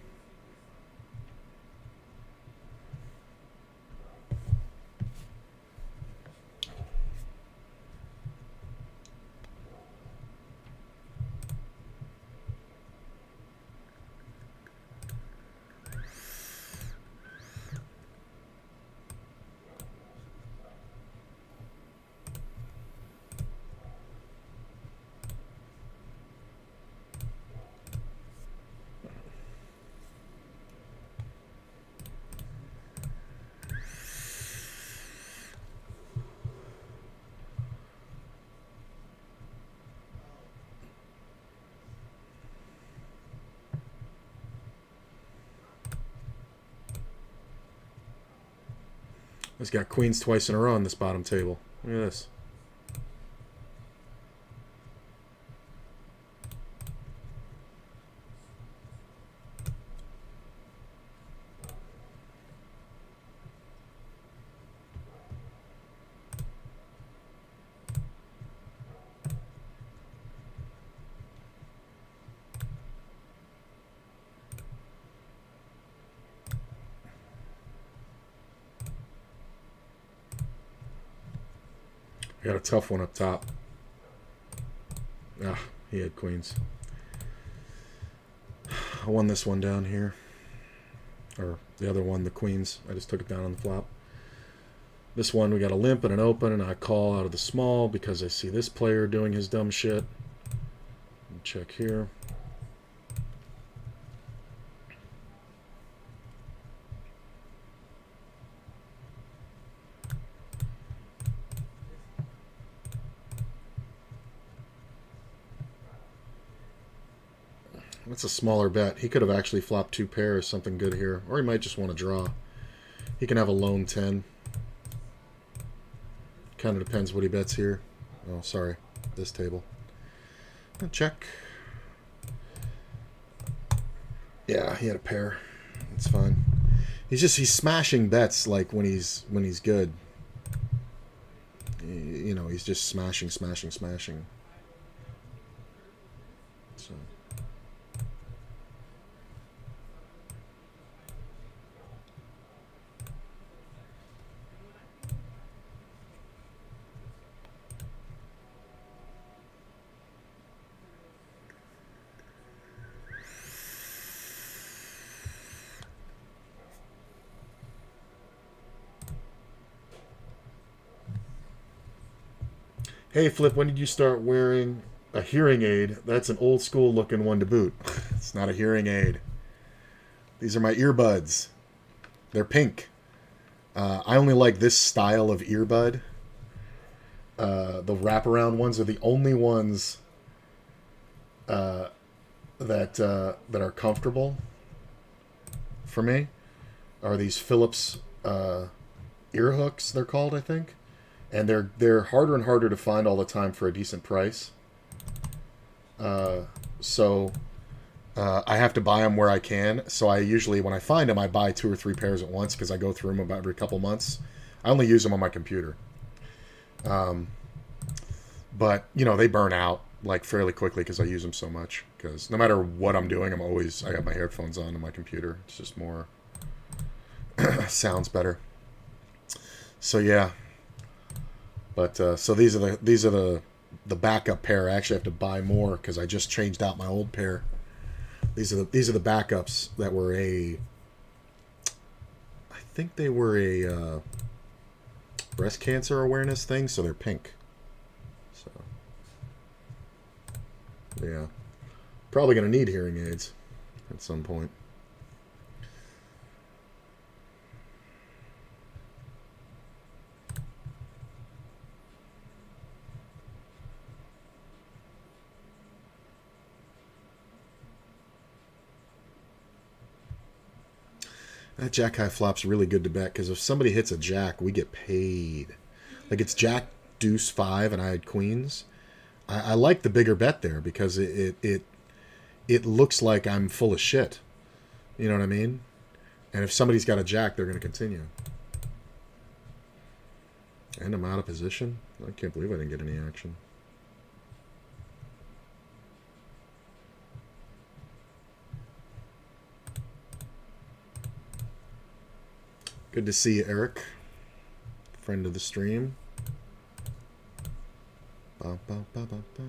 He's got queens twice in a row on this bottom table. Look at this. Got a tough one up top. Ah, he had queens. I won this one down here. Or the other one, the queens. I just took it down on the flop. This one, we got a limp and an open, and I call out of the small because I see this player doing his dumb shit. Check here. That's a smaller bet. He could have actually flopped 2 pairs, something good here. Or he might just want to draw. He can have a lone 10. Kind of depends what he bets here. Oh, sorry. This table. Check. Yeah, he had a pair. It's fine. He's smashing bets like when he's good. You know, he's just smashing. So. Hey, Flip, when did you start wearing a hearing aid? That's an old school looking one to boot. It's not a hearing aid. These are my earbuds. They're pink. I only like this style of earbud. The wraparound ones are the only ones that are comfortable for me. Are these Philips ear hooks, they're called, I think. And they're harder and harder to find all the time for a decent price. So I have to buy them where I can. So I usually, when I find them, I buy 2 or 3 pairs at once because I go through them about every couple months. I only use them on my computer. But, you know, they burn out like fairly quickly because I use them so much. Because no matter what I'm doing, I got my headphones on my computer. It's just more, sounds better. So yeah. But so these are the backup pair. I actually have to buy more because I just changed out my old pair. These are the backups that were I think they were a breast cancer awareness thing, so they're pink. So yeah, probably gonna need hearing aids at some point. That jack high flop's really good to bet because if somebody hits a jack, we get paid. Like it's jack deuce 5 and I had queens. I like the bigger bet there because it looks like I'm full of shit. You know what I mean? And if somebody's got a jack, they're going to continue. And I'm out of position. I can't believe I didn't get any action. Good to see you, Eric. Friend of the stream. Ba, ba, ba, ba, ba.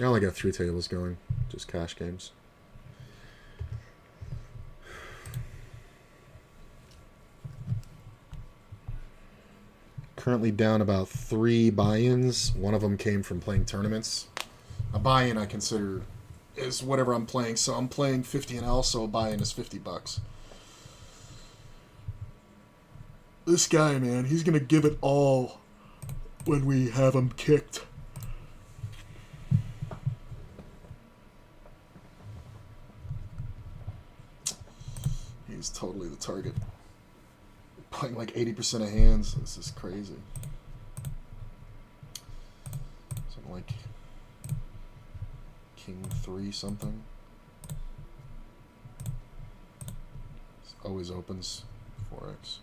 I only got 3 tables going. Just cash games. Currently down about 3 buy-ins. One of them came from playing tournaments. A buy-in I consider is whatever I'm playing. So I'm playing 50 and L, so a buy-in is $50. This guy, man, he's going to give it all when we have him kicked. he's totally the target. Playing like 80% of hands. This is crazy. Something like King 3 something. Always opens 4x.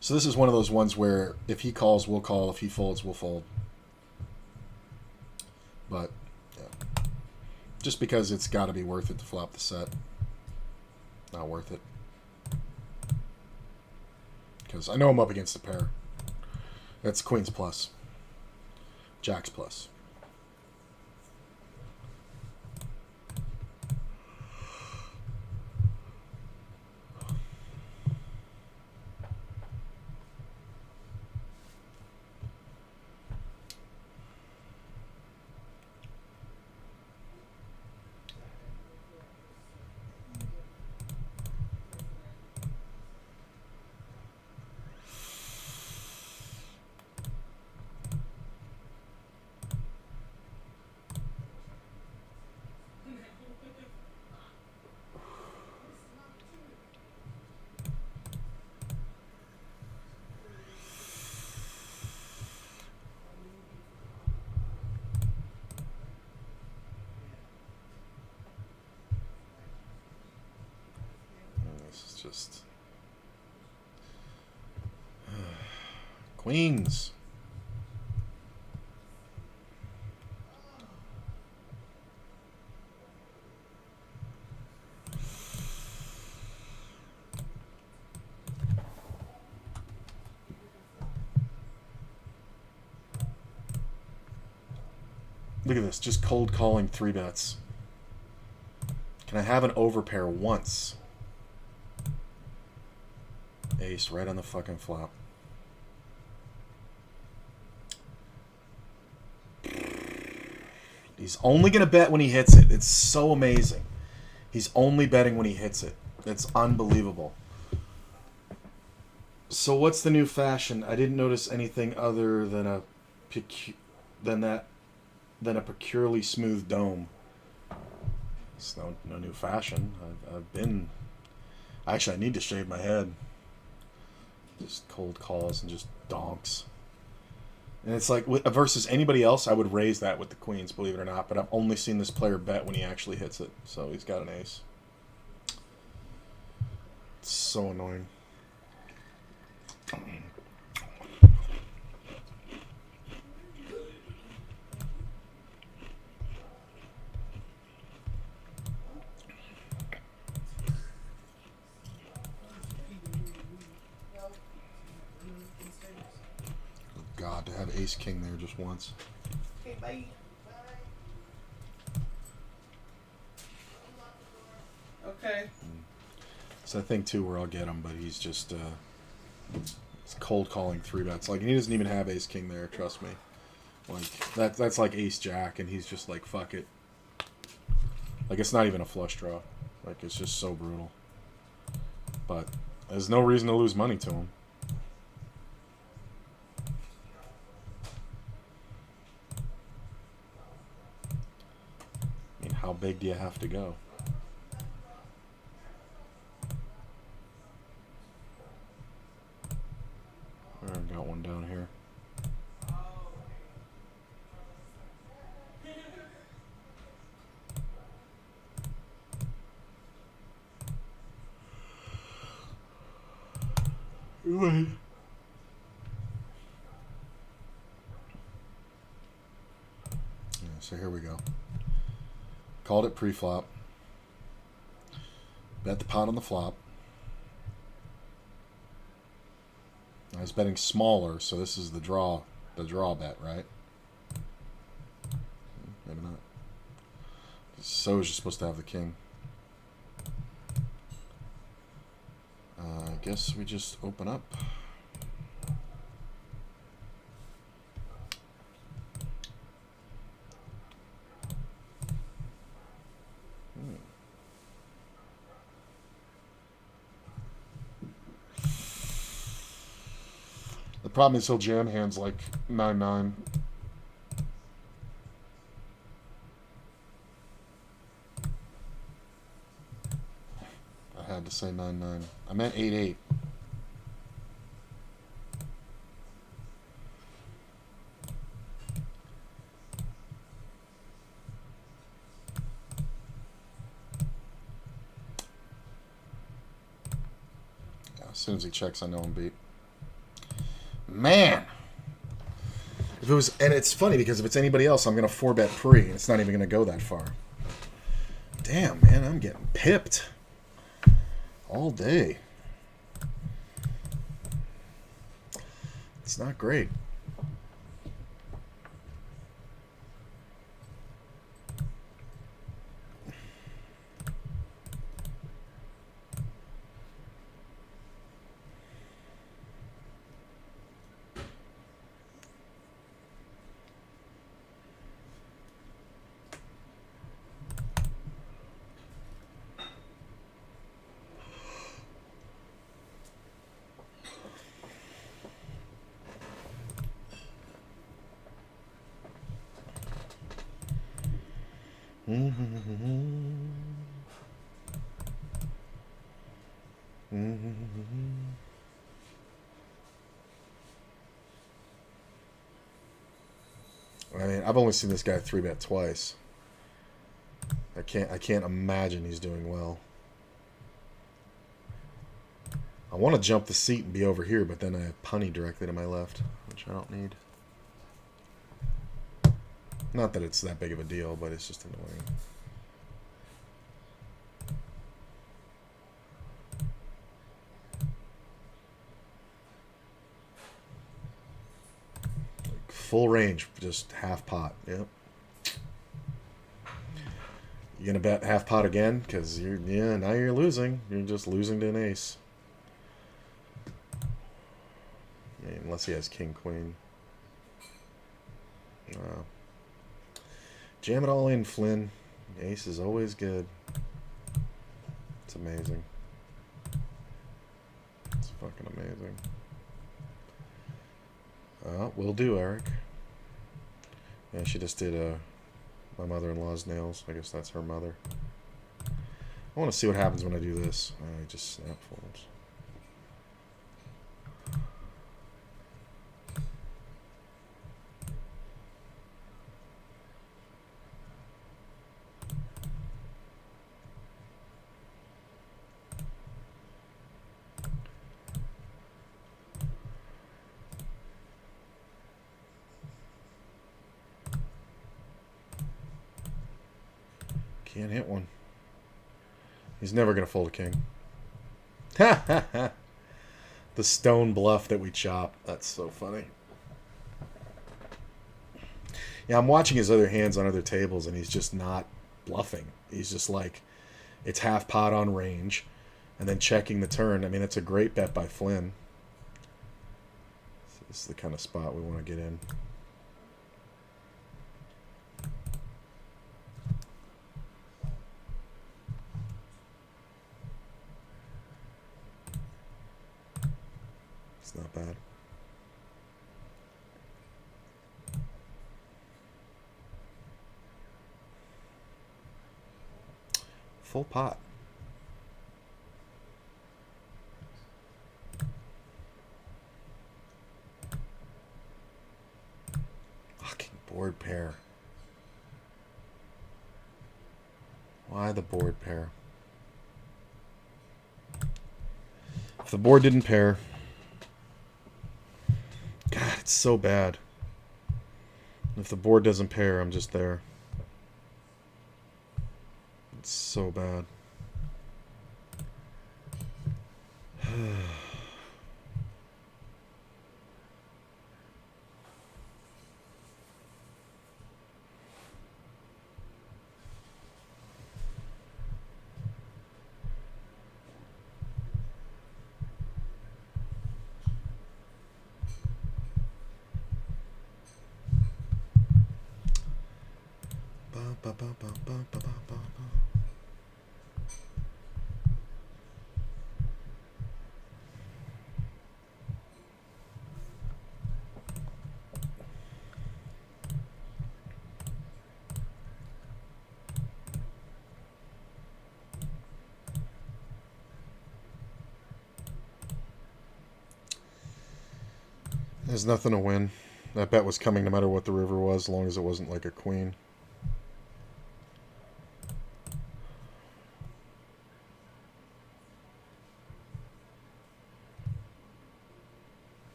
So this is one of those ones where if he calls, we'll call. If he folds, we'll fold. But yeah, just because it's got to be worth it to flop the set. Not worth it. Because I know I'm up against a pair. That's Queens plus. Jacks plus. Just Queens. Look at this, just cold calling 3-bets. Can I have an overpair once? Ace right on the fucking flop. He's only going to bet when he hits it. It's so amazing. He's only betting when he hits it. It's unbelievable. So what's the new fashion? I didn't notice anything other than a peculiarly smooth dome. It's no new fashion. I've been... Actually, I need to shave my head. Just cold calls and just donks. And it's like, versus anybody else, I would raise that with the queens, believe it or not. But I've only seen this player bet when he actually hits it. So he's got an ace. It's so annoying. God, to have ace king there just once. Okay, bye. Okay. So I think too where I'll get him, but he's just it's cold calling 3-bets. Like, and he doesn't even have ace king there, trust me. Like that's like ace jack, and he's just like, fuck it. Like, it's not even a flush draw. Like, it's just so brutal. But there's no reason to lose money to him. I mean, how big do you have to go? I've got one down here. Wait. Yeah, so here we go. Called it pre-flop. Bet the pot on the flop. I was betting smaller, so this is the draw bet, right? Maybe not. So is you supposed to have the king. I guess we just open up. problem is he'll jam hands like 9-9. I had to say 9-9. I meant 8-8. As soon as he checks, I know I'm beat. Man! If it was, and it's funny because if it's anybody else, I'm going to 4-bet pre, and it's not even going to go that far. Damn, man, I'm getting pipped. All day. It's not great. I mean, I've only seen this guy 3-bet twice. I can't imagine he's doing well. I want to jump the seat and be over here, but then I have punny directly to my left, which I don't need. Not that it's that big of a deal, but it's just annoying. Like full range, just half pot. Yep. You gonna bet half pot again? Because now you're losing. You're just losing to an ace. I mean, unless he has king queen. Jam it all in, Flynn. Ace is always good. It's amazing. It's fucking amazing. Will do, Eric. Yeah, she just did my mother-in-law's nails. I guess that's her mother. I want to see what happens when I do this. I just snap folds. Can't hit one. He's never going to fold a king. Ha ha ha. The stone bluff that we chop. That's so funny. Yeah, I'm watching his other hands on other tables, and he's just not bluffing. He's just like, it's half pot on range, and then checking the turn. I mean, it's a great bet by Flynn. This is the kind of spot we want to get in. It's not bad. Full pot. Fucking board pair. Why the board pair? If the board didn't pair... God, it's so bad. If the board doesn't pair, I'm just there. It's so bad. There's nothing to win. That bet was coming no matter what the river was, as long as it wasn't like a queen.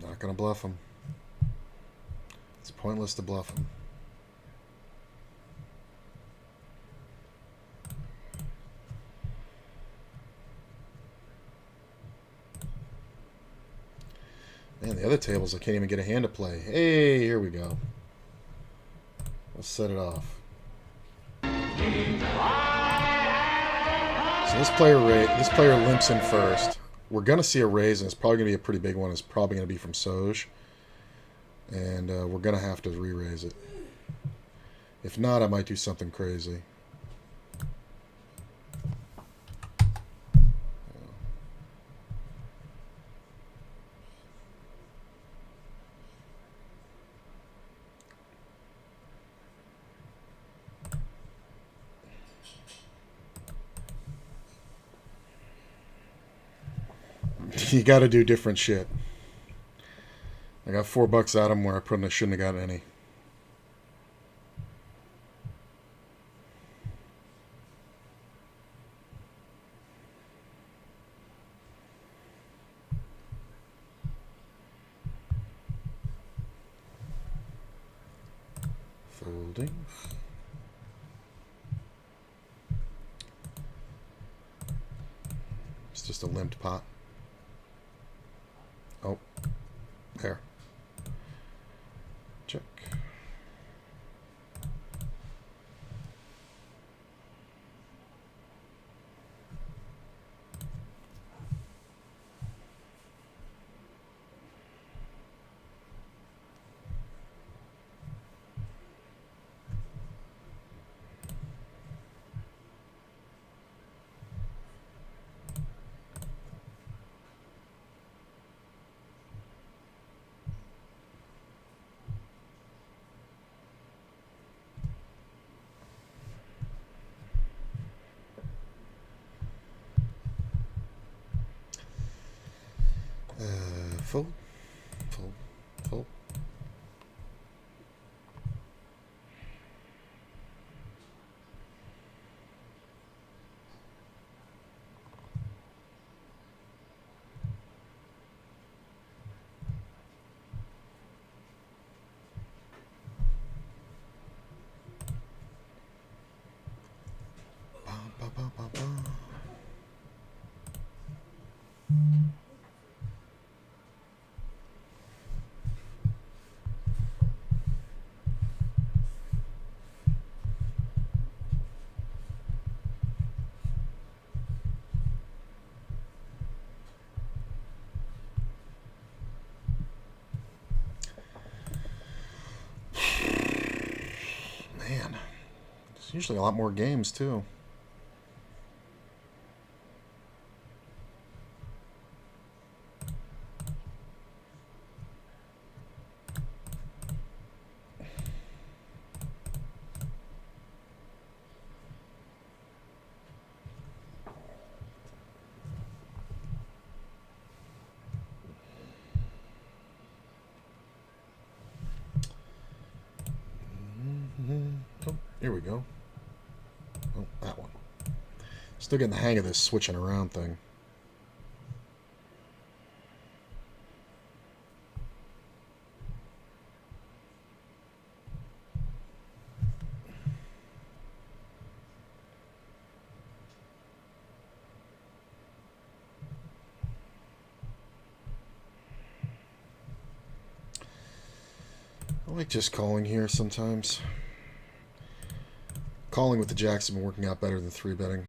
Not gonna bluff him. It's pointless to bluff him. Man, the other tables I can't even get a hand to play. Hey, here we go. Let's set it off. So this player limps in first. We're gonna see a raise, and it's probably gonna be a pretty big one. It's probably gonna be from Soj, and we're gonna have to re-raise it. If not, I might do something crazy. You got to do different shit. I got $4 out of him where I probably shouldn't have got any. Folding. It's just a limped pot. Oh, there. Check. Full. Man, there's usually a lot more games too. Oh, here we go. Oh, that one. Still getting the hang of this switching around thing. I like just calling here sometimes. Calling with the jacks has been working out better than 3-betting.